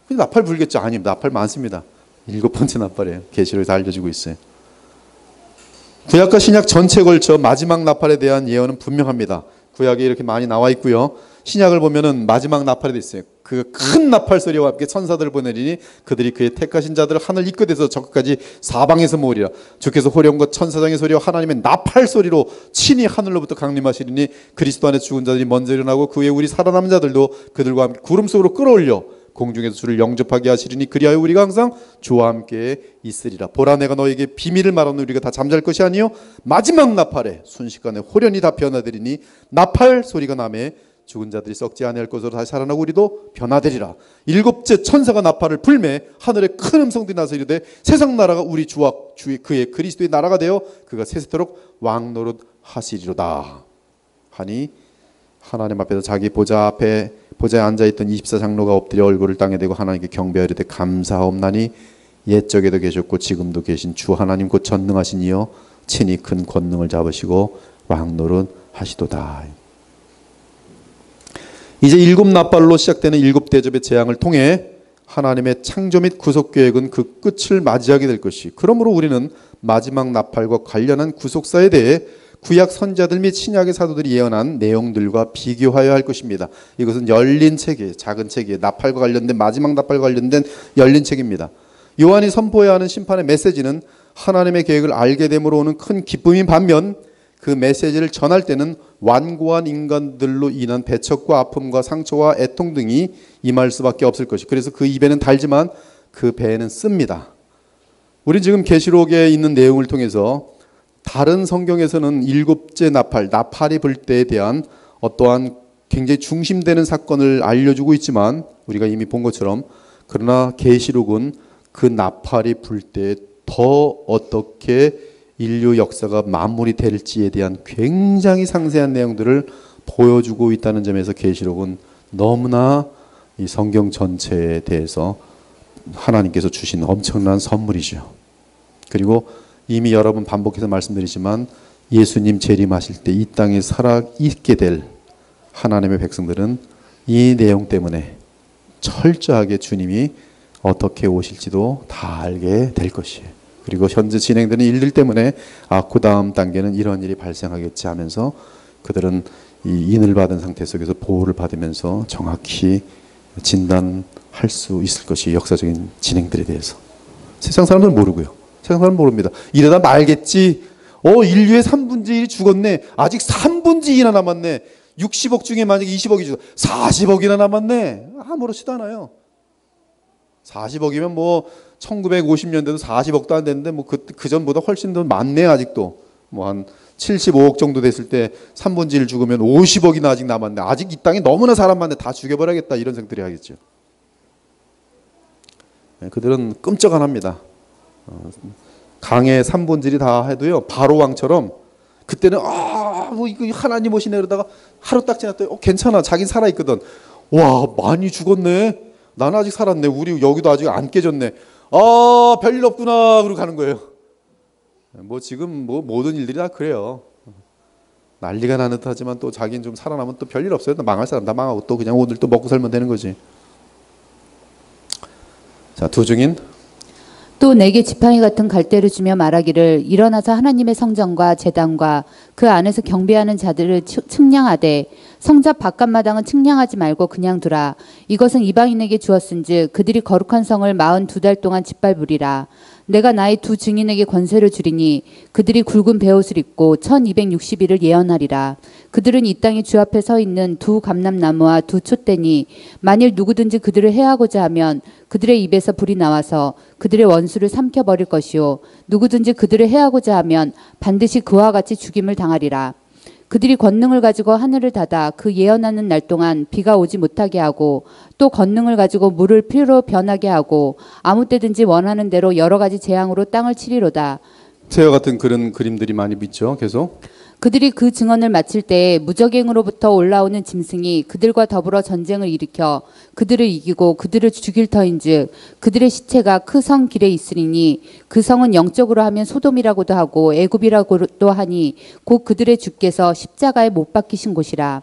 그냥 나팔 불겠죠? 아니, 나팔 많습니다. 7번째 나팔이에요. 계시를 다 알려주고 있어요. 구약과 신약 전체에 걸쳐 마지막 나팔에 대한 예언은 분명합니다. 구약에 이렇게 많이 나와 있고요. 신약을 보면은 마지막 나팔에 돼 있어요. 그 큰 나팔 소리와 함께 천사들을 보내리니 그들이 그의 택하신 자들을 하늘 이끌어서 저 끝까지 사방에서 모으리라. 주께서 호령과 천사장의 소리와 하나님의 나팔 소리로 친히 하늘로부터 강림하시리니 그리스도 안에 죽은 자들이 먼저 일어나고 그 후에 우리 살아남은 자들도 그들과 함께 구름 속으로 끌어올려 공중에서 주를 영접하게 하시리니 그리하여 우리가 항상 주와 함께 있으리라. 보라, 내가 너에게 비밀을 말하는 우리가 다 잠잘 것이 아니요 마지막 나팔에 순식간에 호련히 다 변화되리니 나팔 소리가 나매 죽은 자들이 썩지 아니할 것으로 다시 살아나고 우리도 변화되리라. 7째 천사가 나팔을 불매 하늘에 큰 음성들이 나서 이르되 세상 나라가 우리 주와 그의 그리스도의 나라가 되어 그가 세세토록 왕노릇 하시리로다 하니 하나님 앞에서 자기 보좌에 앉아있던 24장로가 엎드려 얼굴을 땅에 대고 하나님께 경배하리되 감사하옵나니 옛적에도 계셨고 지금도 계신 주 하나님 곧 전능하신 이여 친히 큰 권능을 잡으시고 왕노릇 하시도다. 이제 일곱 나팔로 시작되는 일곱 대접의 재앙을 통해 하나님의 창조 및 구속 계획은 그 끝을 맞이하게 될 것이, 그러므로 우리는 마지막 나팔과 관련한 구속사에 대해 구약 선자들 및 신약의 사도들이 예언한 내용들과 비교하여야 할 것입니다. 이것은 열린 책이에요. 작은 책이에요. 나팔과 관련된, 마지막 나팔과 관련된 열린 책입니다. 요한이 선포해야 하는 심판의 메시지는 하나님의 계획을 알게 됨으로 오는 큰 기쁨인 반면, 그 메시지를 전할 때는 완고한 인간들로 인한 배척과 아픔과 상처와 애통 등이 임할 수밖에 없을 것이, 그래서 그 입에는 달지만 그 배에는 씁니다. 우리 지금 계시록에 있는 내용을 통해서 다른 성경에서는 일곱째 나팔이 불 때에 대한 어떠한 굉장히 중심되는 사건을 알려주고 있지만, 우리가 이미 본 것처럼, 그러나 계시록은 그 나팔이 불 때 더 어떻게 인류 역사가 마무리 될지에 대한 굉장히 상세한 내용들을 보여주고 있다는 점에서 계시록은 너무나 이 성경 전체에 대해서 하나님께서 주신 엄청난 선물이죠. 그리고 이미 여러 번 반복해서 말씀드리지만, 예수님 재림하실 때 이 땅에 살아있게 될 하나님의 백성들은 이 내용 때문에 철저하게 주님이 어떻게 오실지도 다 알게 될 것이에요. 그리고 현재 진행되는 일들 때문에 그 다음 단계는 이런 일이 발생하겠지 하면서 그들은 이 인을 받은 상태 속에서 보호를 받으면서 정확히 진단할 수 있을 것이, 역사적인 진행들에 대해서. 세상 사람들은 모르고요. 세상 사람은 모릅니다. 이러다 말겠지. 인류의 3분의 1이 죽었네. 아직 3분의 2나 남았네. 60억 중에 만약 20억이 죽어 40억이나 남았네. 아무렇지도 않아요. 40억이면 뭐 1950년대도 40억도 안 됐는데, 뭐 그 전보다 훨씬 더 많네. 아직도 뭐 한 75억 정도 됐을 때 3분의 1 죽으면 50억이나 아직 남았네. 아직 이 땅에 너무나 사람 많네. 다 죽여버려야겠다, 이런 생각들이 하겠죠. 그들은 끔찍 안 합니다. 강의 3분의 1이 다 해도요, 바로 왕처럼 그때는 뭐 이거 하나님 오시네 그러다가 하루 딱 지났더니 괜찮아, 자긴 살아있거든. 와, 많이 죽었네. 나는 아직 살았네. 우리 여기도 아직 안 깨졌네. 별일 없구나. 그러고 가는 거예요. 뭐 지금 뭐 모든 일들이 다 그래요. 난리가 나는 듯하지만 또 자기는 좀 살아나면 또 별일 없어요. 망할 사람 다 망하고 또 그냥 오늘 또 먹고 살면 되는 거지. 자, 두 증인. 또 내게 지팡이 같은 갈대를 주며 말하기를, 일어나서 하나님의 성전과 제단과 그 안에서 경배하는 자들을 측량하되 성전 바깥마당은 측량하지 말고 그냥 두라. 이것은 이방인에게 주었은즉 그들이 거룩한 성을 42달 동안 짓밟으리라. 내가 나의 두 증인에게 권세를 주리니 그들이 굵은 베옷을 입고 1260일을 예언하리라. 그들은 이 땅에 주 앞에 서 있는 두 감람나무와 두 촛대니 만일 누구든지 그들을 해하고자 하면 그들의 입에서 불이 나와서 그들의 원수를 삼켜버릴 것이요, 누구든지 그들을 해하고자 하면 반드시 그와 같이 죽임을 당하리라. 그들이 권능을 가지고 하늘을 닫아 그 예언하는 날 동안 비가 오지 못하게 하고, 또 권능을 가지고 물을 피로 변하게 하고, 아무 때든지 원하는 대로 여러 가지 재앙으로 땅을 치리로다. 새와 같은 그런 그림들이 많이 있죠. 계속. 그들이 그 증언을 마칠 때에 무적행으로부터 올라오는 짐승이 그들과 더불어 전쟁을 일으켜 그들을 이기고 그들을 죽일 터인즉 그들의 시체가 그 성 길에 있으리니, 그 성은 영적으로 하면 소돔이라고도 하고 애굽이라고도 하니 곧 그들의 주께서 십자가에 못 박히신 곳이라.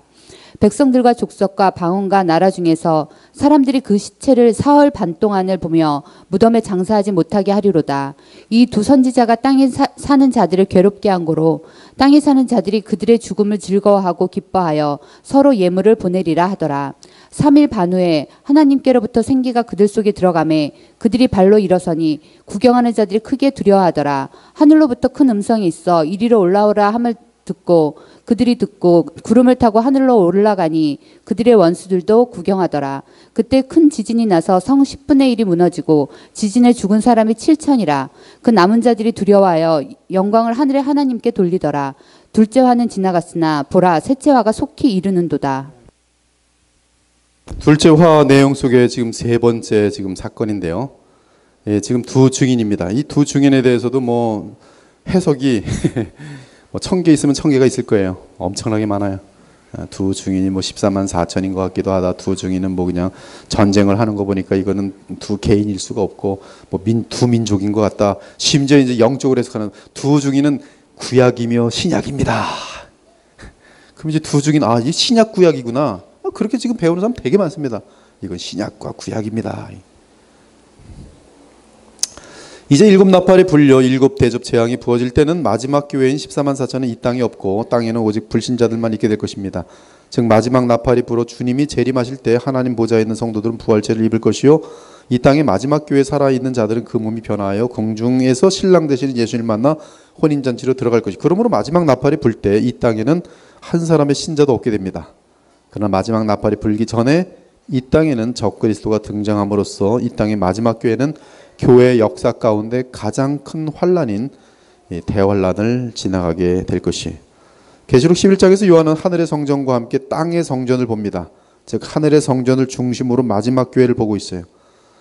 백성들과 족속과 방언과 나라 중에서 사람들이 그 시체를 사흘 반 동안을 보며 무덤에 장사하지 못하게 하리로다. 이 두 선지자가 땅에 사는 자들을 괴롭게 한 고로 땅에 사는 자들이 그들의 죽음을 즐거워하고 기뻐하여 서로 예물을 보내리라 하더라. 3일 반 후에 하나님께로부터 생기가 그들 속에 들어가매 그들이 발로 일어서니 구경하는 자들이 크게 두려워하더라. 하늘로부터 큰 음성이 있어 이리로 올라오라 함을 그들이 듣고 구름을 타고 하늘로 올라가니 그들의 원수들도 구경하더라. 그때 큰 지진이 나서 성 10분의 1이 무너지고 지진에 죽은 사람이 7천이라. 그 남은 자들이 두려워하여 영광을 하늘의 하나님께 돌리더라. 둘째 화는 지나갔으나 보라, 셋째 화가 속히 이르는도다. 둘째 화 내용 속에 지금 세 번째 지금 사건인데요. 지금 두 증인입니다. 이 두 증인에 대해서도 뭐 해석이 1000개 있으면 1000개가 있을 거예요. 엄청나게 많아요. 두 증인이 뭐 14만 4천인 것 같기도 하다. 두 증인은 뭐 그냥 전쟁을 하는 거 보니까 이거는 두 개인일 수가 없고 뭐 두 민족인 것 같다. 심지어 이제 영적으로 해석하는 두 증인은 구약이며 신약입니다. 그럼 이제 두 증인, 이 신약 구약이구나. 그렇게 지금 배우는 사람 되게 많습니다. 이건 신약과 구약입니다. 이제 일곱 나팔이 불려 일곱 대접 재앙이 부어질 때는 마지막 교회인 14만 4천은 이 땅에 없고 땅에는 오직 불신자들만 있게 될 것입니다. 즉 마지막 나팔이 불어 주님이 재림하실 때 하나님 보좌에 있는 성도들은 부활체를 입을 것이요 이 땅의 마지막 교회에 살아있는 자들은 그 몸이 변화하여 공중에서 신랑 되시는 예수님을 만나 혼인잔치로 들어갈 것이. 그러므로 마지막 나팔이 불 때 이 땅에는 한 사람의 신자도 없게 됩니다. 그러나 마지막 나팔이 불기 전에 이 땅에는 적그리스도가 등장함으로써 이 땅의 마지막 교회는 교회의 역사 가운데 가장 큰 환란인 대환란을 지나가게 될 것이. 계시록 11장에서 요한은 하늘의 성전과 함께 땅의 성전을 봅니다. 즉 하늘의 성전을 중심으로 마지막 교회를 보고 있어요.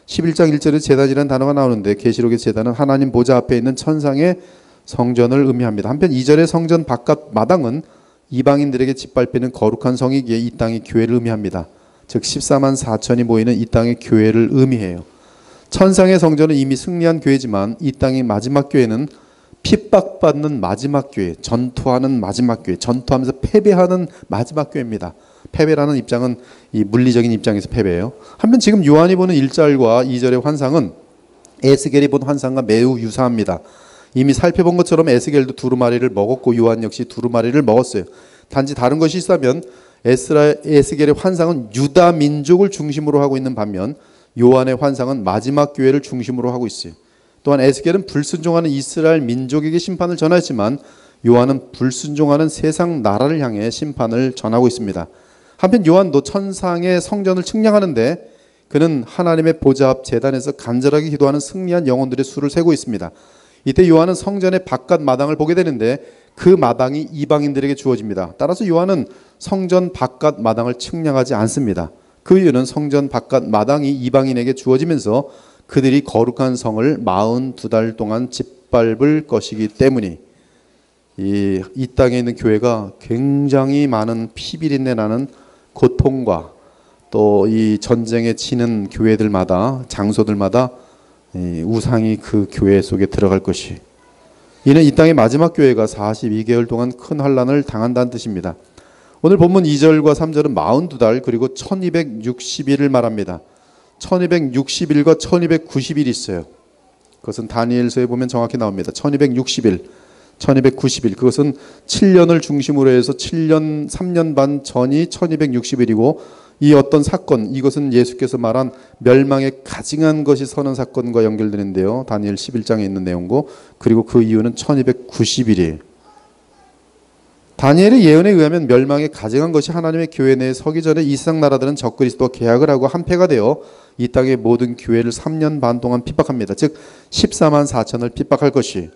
11장 1절에 제단이라는 단어가 나오는데 계시록의 제단은 하나님 보좌 앞에 있는 천상의 성전을 의미합니다. 한편 2절의 성전 바깥 마당은 이방인들에게 짓밟히는 거룩한 성이기에 이 땅의 교회를 의미합니다. 즉 14만 4천이 모이는 이 땅의 교회를 의미해요. 천상의 성전은 이미 승리한 교회지만 이 땅의 마지막 교회는 핍박받는 마지막 교회, 전투하는 마지막 교회, 전투하면서 패배하는 마지막 교회입니다. 패배라는 입장은 이 물리적인 입장에서 패배예요. 한편 지금 요한이 보는 1절과 2절의 환상은 에스겔이 본 환상과 매우 유사합니다. 이미 살펴본 것처럼 에스겔도 두루마리를 먹었고 요한 역시 두루마리를 먹었어요. 단지 다른 것이 있다면 에스겔의 환상은 유다 민족을 중심으로 하고 있는 반면 요한의 환상은 마지막 교회를 중심으로 하고 있어요. 또한 에스겔은 불순종하는 이스라엘 민족에게 심판을 전하였지만 요한은 불순종하는 세상 나라를 향해 심판을 전하고 있습니다. 한편 요한도 천상의 성전을 측량하는데 그는 하나님의 보좌 앞 제단에서 간절하게 기도하는 승리한 영혼들의 수를 세고 있습니다. 이때 요한은 성전의 바깥 마당을 보게 되는데 그 마당이 이방인들에게 주어집니다. 따라서 요한은 성전 바깥 마당을 측량하지 않습니다. 그 이유는 성전 바깥 마당이 이방인에게 주어지면서 그들이 거룩한 성을 42달 동안 짓밟을 것이기 때문이 이 땅에 있는 교회가 굉장히 많은 피비린내 나는 고통과 또 이 전쟁에 치는 교회들마다 장소들마다 우상이 그 교회 속에 들어갈 것이. 이는 이 땅의 마지막 교회가 42개월 동안 큰 환란을 당한다는 뜻입니다. 오늘 본문 2절과 3절은 42달 그리고 1260일을 말합니다. 1260일과 1290일이 있어요. 그것은 다니엘서에 보면 정확히 나옵니다. 1260일, 1290일. 그것은 7년을 중심으로 해서 7년, 3년 반 전이 1260일이고 이 어떤 사건, 이것은 예수께서 말한 멸망에 가증한 것이 서는 사건과 연결되는데요. 다니엘 11장에 있는 내용고 그리고 그 이유는 1290일이에요. 다니엘의 예언에 의하면 멸망에 가증한 것이 하나님의 교회 내에 서기 전에 이 세상 나라들은 적그리스도와 계약을 하고 한패가 되어 이 땅의 모든 교회를 3년 반 동안 핍박합니다. 즉 14만 4천을 핍박할 것이.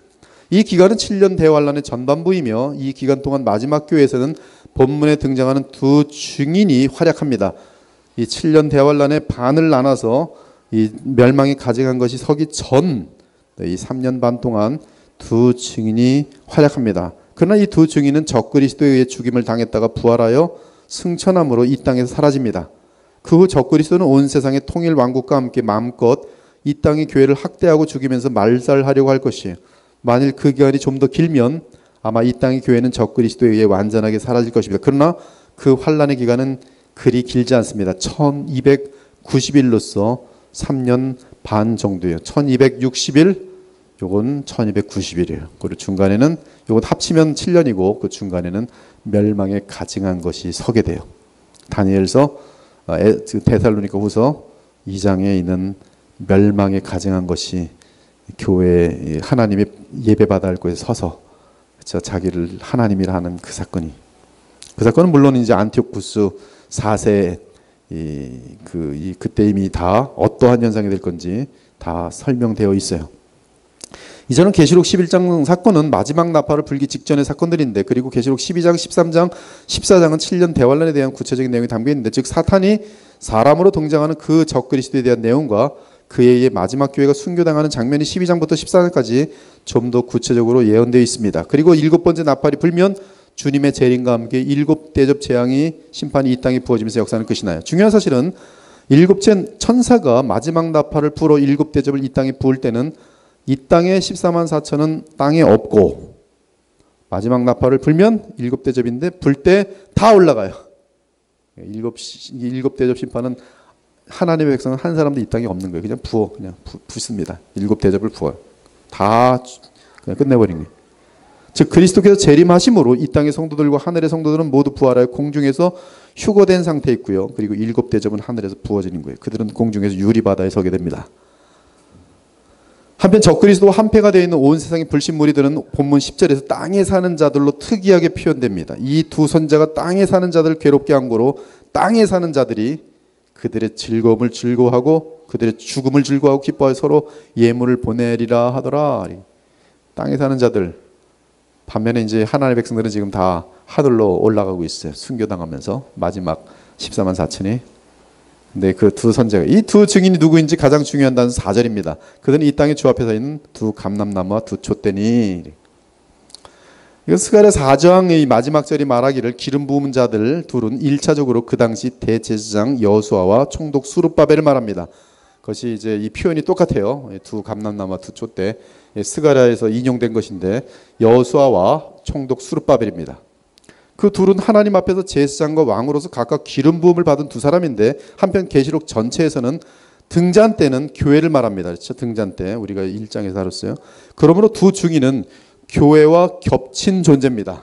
이 기간은 7년 대환란의 전반부이며 이 기간 동안 마지막 교회에서는 본문에 등장하는 두 증인이 활약합니다. 이 7년 대환란의 반을 나눠서 이 멸망에 가증한 것이 서기 전 이 3년 반 동안 두 증인이 활약합니다. 그러나 이 두 증인은 적그리스도에 의해 죽임을 당했다가 부활하여 승천함으로 이 땅에서 사라집니다. 그 후 적그리스도는 온 세상의 통일 왕국과 함께 마음껏 이 땅의 교회를 학대하고 죽이면서 말살하려고 할 것이에요. 만일 그 기간이 좀 더 길면 아마 이 땅의 교회는 적그리스도에 의해 완전하게 사라질 것입니다. 그러나 그 환란의 기간은 그리 길지 않습니다. 1290일로서 3년 반 정도예요. 1260일, 요건 1290일이에요. 그리고 중간에는 요건 합치면 7년이고 그 중간에는 멸망에 가증한 것이 서게 돼요. 다니엘서 데살로니가 후서 2장에 있는 멸망에 가증한 것이 교회에 하나님의 예배받아야 할 곳에 서서 자기를 하나님이라 하는 그 사건이. 그 사건은 물론 이제 안티오쿠스 4세 그때 이미 다 어떠한 현상이 될 건지 다 설명되어 있어요. 이제는 계시록 11장 사건은 마지막 나팔을 불기 직전의 사건들인데 그리고 계시록 12장, 13장, 14장은 7년 대환란에 대한 구체적인 내용이 담겨 있는데 즉 사탄이 사람으로 등장하는 그 적그리스도에 대한 내용과 그에 의해 마지막 교회가 순교당하는 장면이 12장부터 14장까지 좀 더 구체적으로 예언되어 있습니다. 그리고 일곱 번째 나팔이 불면 주님의 재림과 함께 일곱 대접 재앙이 심판이 이 땅에 부어지면서 역사는 끝이 나요. 중요한 사실은 일곱째 천사가 마지막 나팔을 불어 일곱 대접을 이 땅에 부을 때는 이 땅에 14만 4천은 땅에 없고 마지막 나팔을 불면 일곱 대접인데 불 때 다 올라가요. 일곱 대접 심판은 하나님의 백성은 한 사람도 이 땅에 없는 거예요. 그냥 붓습니다. 일곱 대접을 부어요. 다 그냥 끝내버린 거예요. 즉 그리스도께서 재림하심으로 이 땅의 성도들과 하늘의 성도들은 모두 부활하여 공중에서 휴거된 상태에 있고요. 그리고 일곱 대접은 하늘에서 부어지는 거예요. 그들은 공중에서 유리바다에 서게 됩니다. 한편 적그리스도와 한패가 되어 있는 온 세상의 불신무리들은 본문 10절에서 땅에 사는 자들로 특이하게 표현됩니다. 이 두 선자가 땅에 사는 자들을 괴롭게 한 거로 땅에 사는 자들이 그들의 즐거움을 즐거워하고 그들의 죽음을 즐거워하고 기뻐하여 서로 예물을 보내리라 하더라. 땅에 사는 자들, 반면에 이제 하나님의 백성들은 지금 다 하늘로 올라가고 있어요. 순교당하면서 마지막 14만 4천이. 근데 그 두 선자가, 이 두 증인이 누구인지 가장 중요한 단은 4절입니다. 그들은 이 땅의 주 앞에 서 있는 두 감람나무와 두 촛대니. 이거 스가랴 4장의 마지막 절이 말하기를 기름 부은 자들 둘은 1차적으로 그 당시 대제사장 여호수아와 총독 수룹바벨을 말합니다. 그것이 이제 이 표현이 똑같아요. 두 감람나무와 두 촛대. 스가랴에서 인용된 것인데 여호수아와 총독 수룹바벨입니다. 그 둘은 하나님 앞에서 제사장과 왕으로서 각각 기름 부음을 받은 두 사람인데 한편 계시록 전체에서는 등잔 때는 교회를 말합니다. 그렇죠? 등잔 때 우리가 1장에서 다뤘어요. 그러므로 두 증인은 교회와 겹친 존재입니다.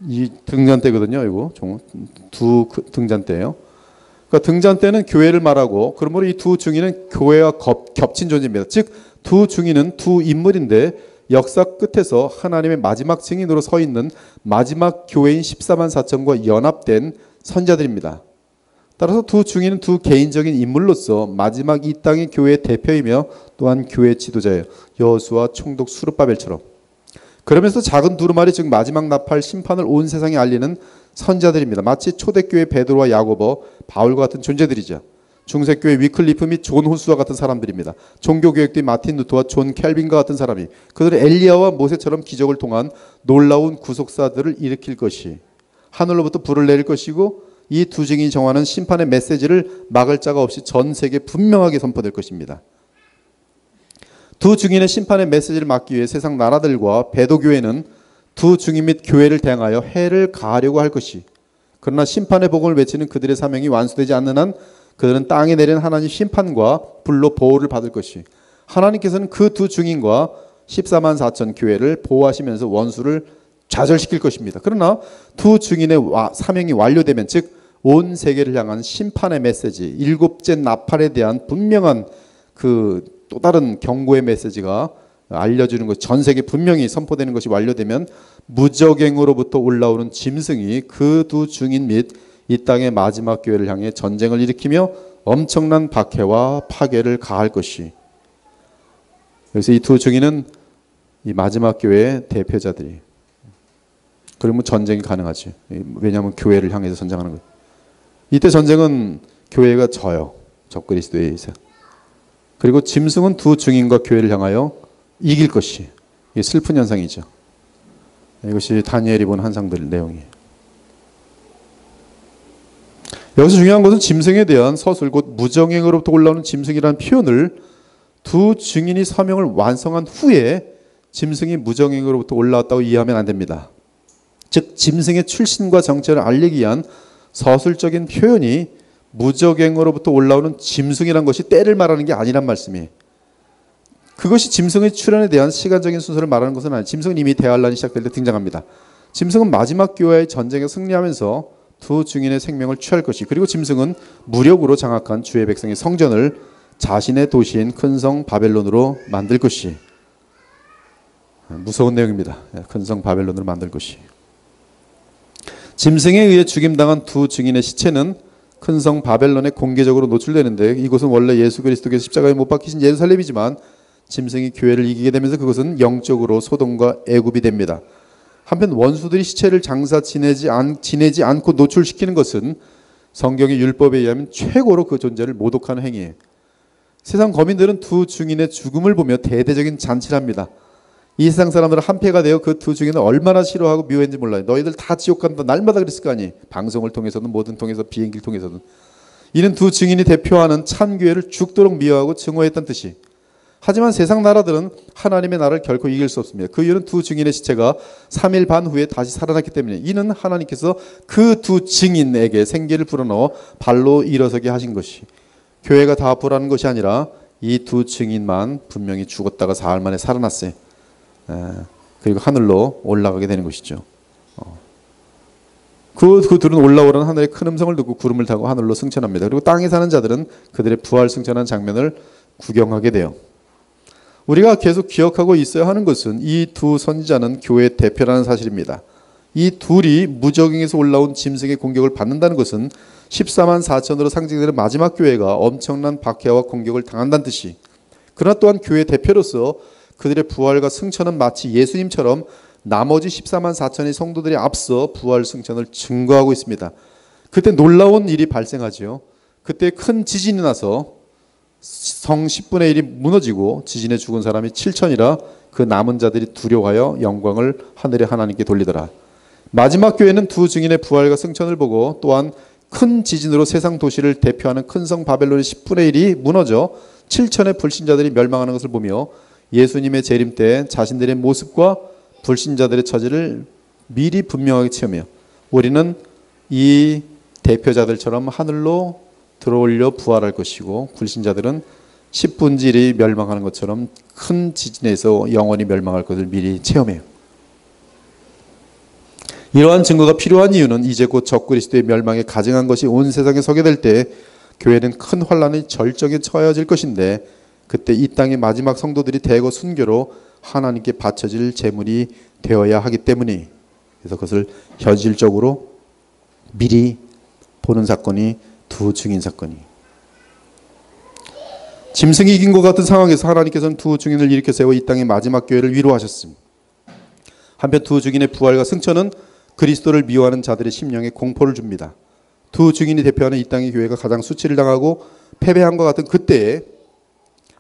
이 등잔대거든요. 이거 두 등잔대예요. 그러니까 등잔대는 교회를 말하고 그러므로 이 두 증인은 교회와 겹친 존재입니다. 즉 두 증인은 두 인물인데 역사 끝에서 하나님의 마지막 증인으로 서 있는 마지막 교회인 14만 4천과 연합된 선자들입니다. 따라서 두 증인은 두 개인적인 인물로서 마지막 이 땅의 교회의 대표이며 또한 교회 지도자예요. 여호수아 총독 수룹바벨처럼. 그러면서 작은 두루마리 즉 마지막 나팔 심판을 온 세상에 알리는 선자들입니다. 마치 초대교회 베드로와 야고보, 바울과 같은 존재들이죠. 중세교회 위클리프 및 존 호수와 같은 사람들입니다. 종교개혁대 마틴 루터와 존 켈빈과 같은 사람이 그들은 엘리야와 모세처럼 기적을 통한 놀라운 구속사들을 일으킬 것이 하늘로부터 불을 내릴 것이고 이 두 증인이 정하는 심판의 메시지를 막을 자가 없이 전 세계에 분명하게 선포될 것입니다. 두 증인의 심판의 메시지를 막기 위해 세상 나라들과 배도교회는 두 증인 및 교회를 대항하여 해를 가하려고 할 것이 그러나 심판의 복음을 외치는 그들의 사명이 완수되지 않는 한 그들은 땅에 내린 하나님 심판과 불로 보호를 받을 것이 하나님께서는 그 두 증인과 14만 4천 교회를 보호하시면서 원수를 좌절시킬 것입니다. 그러나 두 증인의 사명이 완료되면 즉 온 세계를 향한 심판의 메시지, 일곱째 나팔에 대한 분명한 그 또 다른 경고의 메시지가 알려주는 것, 전 세계 분명히 선포되는 것이 완료되면 무적행으로부터 올라오는 짐승이 그 두 증인 및 이 땅의 마지막 교회를 향해 전쟁을 일으키며 엄청난 박해와 파괴를 가할 것이. 그래서 이 두 증인은 이 마지막 교회의 대표자들이. 그러면 전쟁이 가능하지. 왜냐하면 교회를 향해서 전쟁하는 거예요. 이때 전쟁은 교회가 져요. 적그리스도에 의해서. 그리고 짐승은 두 증인과 교회를 향하여 이길 것이. 이게 슬픈 현상이죠. 이것이 다니엘이 본 환상들 내용이에요. 여기서 중요한 것은 짐승에 대한 서술, 곧 무정행으로부터 올라오는 짐승이라는 표현을 두 증인이 사명을 완성한 후에 짐승이 무정행으로부터 올라왔다고 이해하면 안 됩니다. 즉 짐승의 출신과 정체를 알리기 위한 서술적인 표현이 무적행으로부터 올라오는 짐승이란 것이 때를 말하는 게 아니란 말씀이에요. 그것이 짐승의 출현에 대한 시간적인 순서를 말하는 것은 아니에요. 짐승은 이미 대환란이 시작될 때 등장합니다. 짐승은 마지막 교회의 전쟁에 승리하면서 두 증인의 생명을 취할 것이 그리고 짐승은 무력으로 장악한 주의 백성의 성전을 자신의 도시인 큰 성 바벨론으로 만들 것이. 무서운 내용입니다. 큰 성 바벨론으로 만들 것이. 짐승에 의해 죽임당한 두 증인의 시체는 큰 성 바벨론에 공개적으로 노출되는데 이곳은 원래 예수 그리스도께서 십자가에 못 박히신 예루살렘이지만 짐승이 교회를 이기게 되면서 그것은 영적으로 소돔과 애굽이 됩니다. 한편 원수들이 시체를 장사 지내지 않고 노출시키는 것은 성경의 율법에 의하면 최고로 그 존재를 모독하는 행위예요. 세상 거민들은 두 증인의 죽음을 보며 대대적인 잔치를 합니다. 이 세상 사람들은 한패가 되어 그 두 증인을 얼마나 싫어하고 미워했는지 몰라요. 너희들 다 지옥 간다. 날마다 그랬을 거 아니. 방송을 통해서든 뭐든 통해서 비행기를 통해서든. 이는 두 증인이 대표하는 참교회를 죽도록 미워하고 증오했다는 뜻이. 하지만 세상 나라들은 하나님의 나라를 결코 이길 수 없습니다. 그 이유는 두 증인의 시체가 3일 반 후에 다시 살아났기 때문에, 이는 하나님께서 그 두 증인에게 생기를 불어넣어 발로 일어서게 하신 것이, 교회가 다 부라는 것이 아니라 이 두 증인만 분명히 죽었다가 사흘 만에 살아났어요. 그리고 하늘로 올라가게 되는 것이죠. 그 둘은 올라오라는 하늘의 큰 음성을 듣고 구름을 타고 하늘로 승천합니다. 그리고 땅에 사는 자들은 그들의 부활 승천한 장면을 구경하게 돼요. 우리가 계속 기억하고 있어야 하는 것은 이 두 선지자는 교회의 대표라는 사실입니다. 이 둘이 무적행에서 올라온 짐승의 공격을 받는다는 것은 14만 4천으로 상징되는 마지막 교회가 엄청난 박해와 공격을 당한다는 뜻이, 그러나 또한 교회 대표로서 그들의 부활과 승천은 마치 예수님처럼 나머지 14만 4천의 성도들이 앞서 부활 승천을 증거하고 있습니다. 그때 놀라운 일이 발생하죠. 그때 큰 지진이 나서 성 10분의 1이 무너지고 지진에 죽은 사람이 7천이라 그 남은 자들이 두려워하여 영광을 하늘의 하나님께 돌리더라. 마지막 교회는 두 증인의 부활과 승천을 보고 또한 큰 지진으로 세상 도시를 대표하는 큰 성 바벨론의 10분의 1이 무너져 7천의 불신자들이 멸망하는 것을 보며 예수님의 재림 때 자신들의 모습과 불신자들의 처지를 미리 분명하게 체험해요. 우리는 이 대표자들처럼 하늘로 들어올려 부활할 것이고, 불신자들은 10분의 1이 멸망하는 것처럼 큰 지진에서 영원히 멸망할 것을 미리 체험해요. 이러한 증거가 필요한 이유는 이제 곧 적그리스도의 멸망에 가증한 것이 온 세상에 서게 될 때 교회는 큰 환란의 절정에 처해질 것인데, 그때 이 땅의 마지막 성도들이 대거 순교로 하나님께 바쳐질 제물이 되어야 하기 때문에, 그래서 그것을 현실적으로 미리 보는 사건이 두 증인 사건이. 짐승이 이긴 것 같은 상황에서 하나님께서는 두 증인을 일으켜 세워 이 땅의 마지막 교회를 위로하셨습니다. 한편 두 증인의 부활과 승천은 그리스도를 미워하는 자들의 심령에 공포를 줍니다. 두 증인이 대표하는 이 땅의 교회가 가장 수치를 당하고 패배한 것 같은 그때에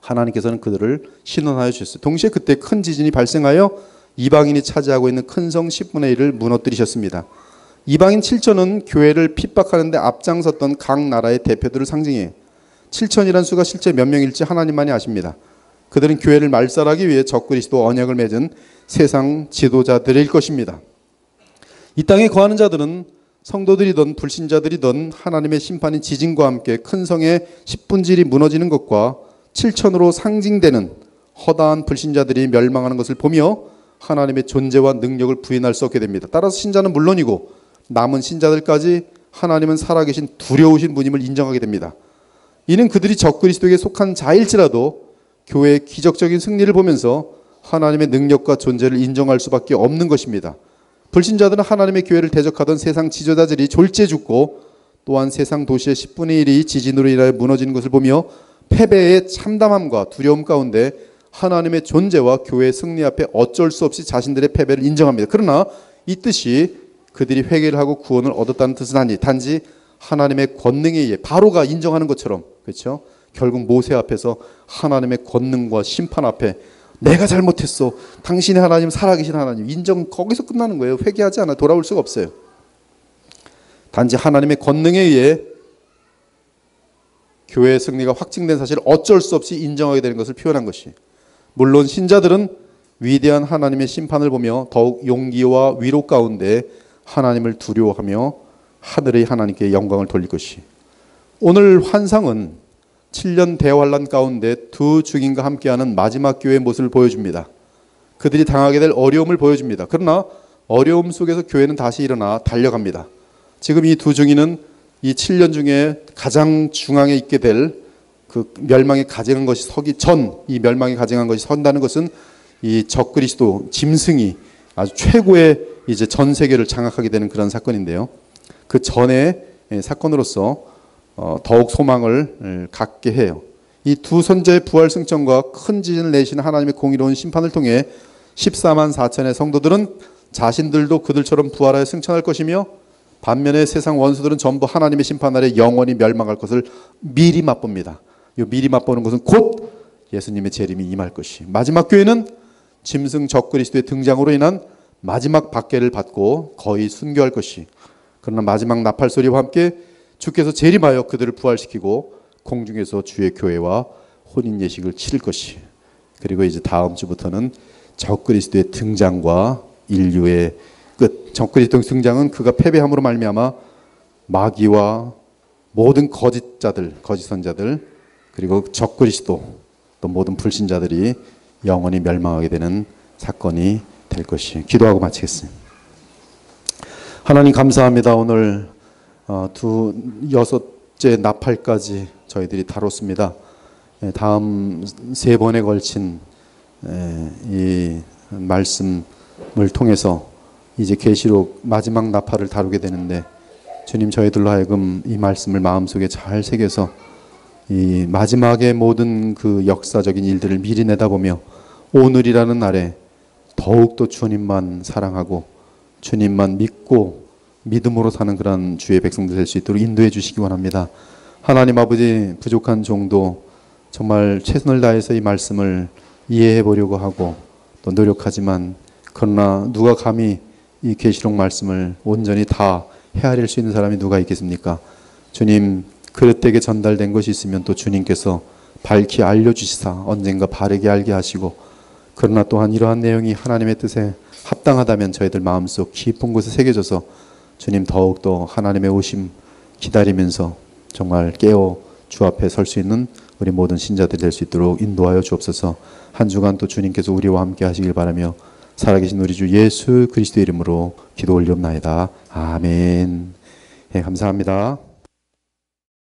하나님께서는 그들을 신원하여 주셨어요. 동시에 그때 큰 지진이 발생하여 이방인이 차지하고 있는 큰 성 10분의 1을 무너뜨리셨습니다. 이방인 7천은 교회를 핍박하는 데 앞장섰던 각 나라의 대표들을 상징해요. 7천이란 수가 실제 몇 명일지 하나님만이 아십니다. 그들은 교회를 말살하기 위해 적그리스도 언약을 맺은 세상 지도자들일 것입니다. 이 땅에 거하는 자들은 성도들이든 불신자들이든 하나님의 심판인 지진과 함께 큰 성의 10분의 1이 무너지는 것과 7천으로 상징되는 허다한 불신자들이 멸망하는 것을 보며 하나님의 존재와 능력을 부인할 수 없게 됩니다. 따라서 신자는 물론이고 남은 신자들까지 하나님은 살아계신 두려우신 분임을 인정하게 됩니다. 이는 그들이 적그리스도에게 속한 자일지라도 교회의 기적적인 승리를 보면서 하나님의 능력과 존재를 인정할 수밖에 없는 것입니다. 불신자들은 하나님의 교회를 대적하던 세상 지도자들이 졸지에 죽고 또한 세상 도시의 10분의 1이 지진으로 인하여 무너지는 것을 보며 패배의 참담함과 두려움 가운데 하나님의 존재와 교회의 승리 앞에 어쩔 수 없이 자신들의 패배를 인정합니다. 그러나 이 뜻이 그들이 회개를 하고 구원을 얻었다는 뜻은 아니, 단지 하나님의 권능에 의해 바로가 인정하는 것처럼, 그렇죠? 결국 모세 앞에서 하나님의 권능과 심판 앞에 내가 잘못했어, 당신의 하나님 살아계신 하나님 인정, 거기서 끝나는 거예요. 회개하지 않아 돌아올 수가 없어요. 단지 하나님의 권능에 의해 교회의 승리가 확증된 사실을 어쩔 수 없이 인정하게 되는 것을 표현한 것이, 물론 신자들은 위대한 하나님의 심판을 보며 더욱 용기와 위로 가운데 하나님을 두려워하며 하늘의 하나님께 영광을 돌릴 것이. 오늘 환상은 7년 대환란 가운데 두 증인과 함께하는 마지막 교회의 모습을 보여줍니다. 그들이 당하게 될 어려움을 보여줍니다. 그러나 어려움 속에서 교회는 다시 일어나 달려갑니다. 지금 이 두 증인은 이 7년 중에 가장 중앙에 있게 될 그 멸망에 가증한 것이 서기 전, 이 멸망에 가증한 것이 선다는 것은 이 적그리스도 짐승이 아주 최고의 이제 전 세계를 장악하게 되는 그런 사건인데요. 그 전의 사건으로서 더욱 소망을 갖게 해요. 이 두 선자의 부활 승천과 큰 지진을 내시는 하나님의 공의로운 심판을 통해 14만 4천의 성도들은 자신들도 그들처럼 부활하여 승천할 것이며, 반면에 세상 원수들은 전부 하나님의 심판 아래 영원히 멸망할 것을 미리 맛봅니다. 이 미리 맛보는 것은 곧 예수님의 재림이 임할 것이, 마지막 교회는 짐승 적그리스도의 등장으로 인한 마지막 박해를 받고 거의 순교할 것이, 그러나 마지막 나팔 소리와 함께 주께서 재림하여 그들을 부활시키고 공중에서 주의 교회와 혼인 예식을 치를 것이. 그리고 이제 다음 주부터는 적그리스도의 등장과 인류의 끝. 적그리스도의 등장은 그가 패배함으로 말미암아 마귀와 모든 거짓자들, 거짓 선자들, 그리고 적그리스도, 또 모든 불신자들이 영원히 멸망하게 되는 사건이 될 것이. 기도하고 마치겠습니다. 하나님 감사합니다. 오늘 여섯째 나팔까지 저희들이 다뤘습니다. 다음 3번에 걸친 이 말씀을 통해서 이제 계시록 마지막 나팔을 다루게 되는데, 주님 저희들로 하여금 이 말씀을 마음속에 잘 새겨서 이 마지막의 모든 그 역사적인 일들을 미리 내다보며 오늘이라는 날에 더욱더 주님만 사랑하고 주님만 믿고 믿음으로 사는 그런 주의 백성들 될 수 있도록 인도해 주시기 원합니다. 하나님 아버지, 부족한 종도 정말 최선을 다해서 이 말씀을 이해해 보려고 하고 또 노력하지만, 그러나 누가 감히 이 계시록 말씀을 온전히 다 헤아릴 수 있는 사람이 누가 있겠습니까? 주님, 그릇되게 전달된 것이 있으면 또 주님께서 밝히 알려주시사 언젠가 바르게 알게 하시고, 그러나 또한 이러한 내용이 하나님의 뜻에 합당하다면 저희들 마음속 깊은 곳에 새겨져서 주님 더욱더 하나님의 오심 기다리면서 정말 깨어 주 앞에 설 수 있는 우리 모든 신자들이 될 수 있도록 인도하여 주옵소서. 한 주간 또 주님께서 우리와 함께 하시길 바라며 살아계신 우리 주 예수 그리스도의 이름으로 기도 올리옵나이다. 아멘. 예, 감사합니다.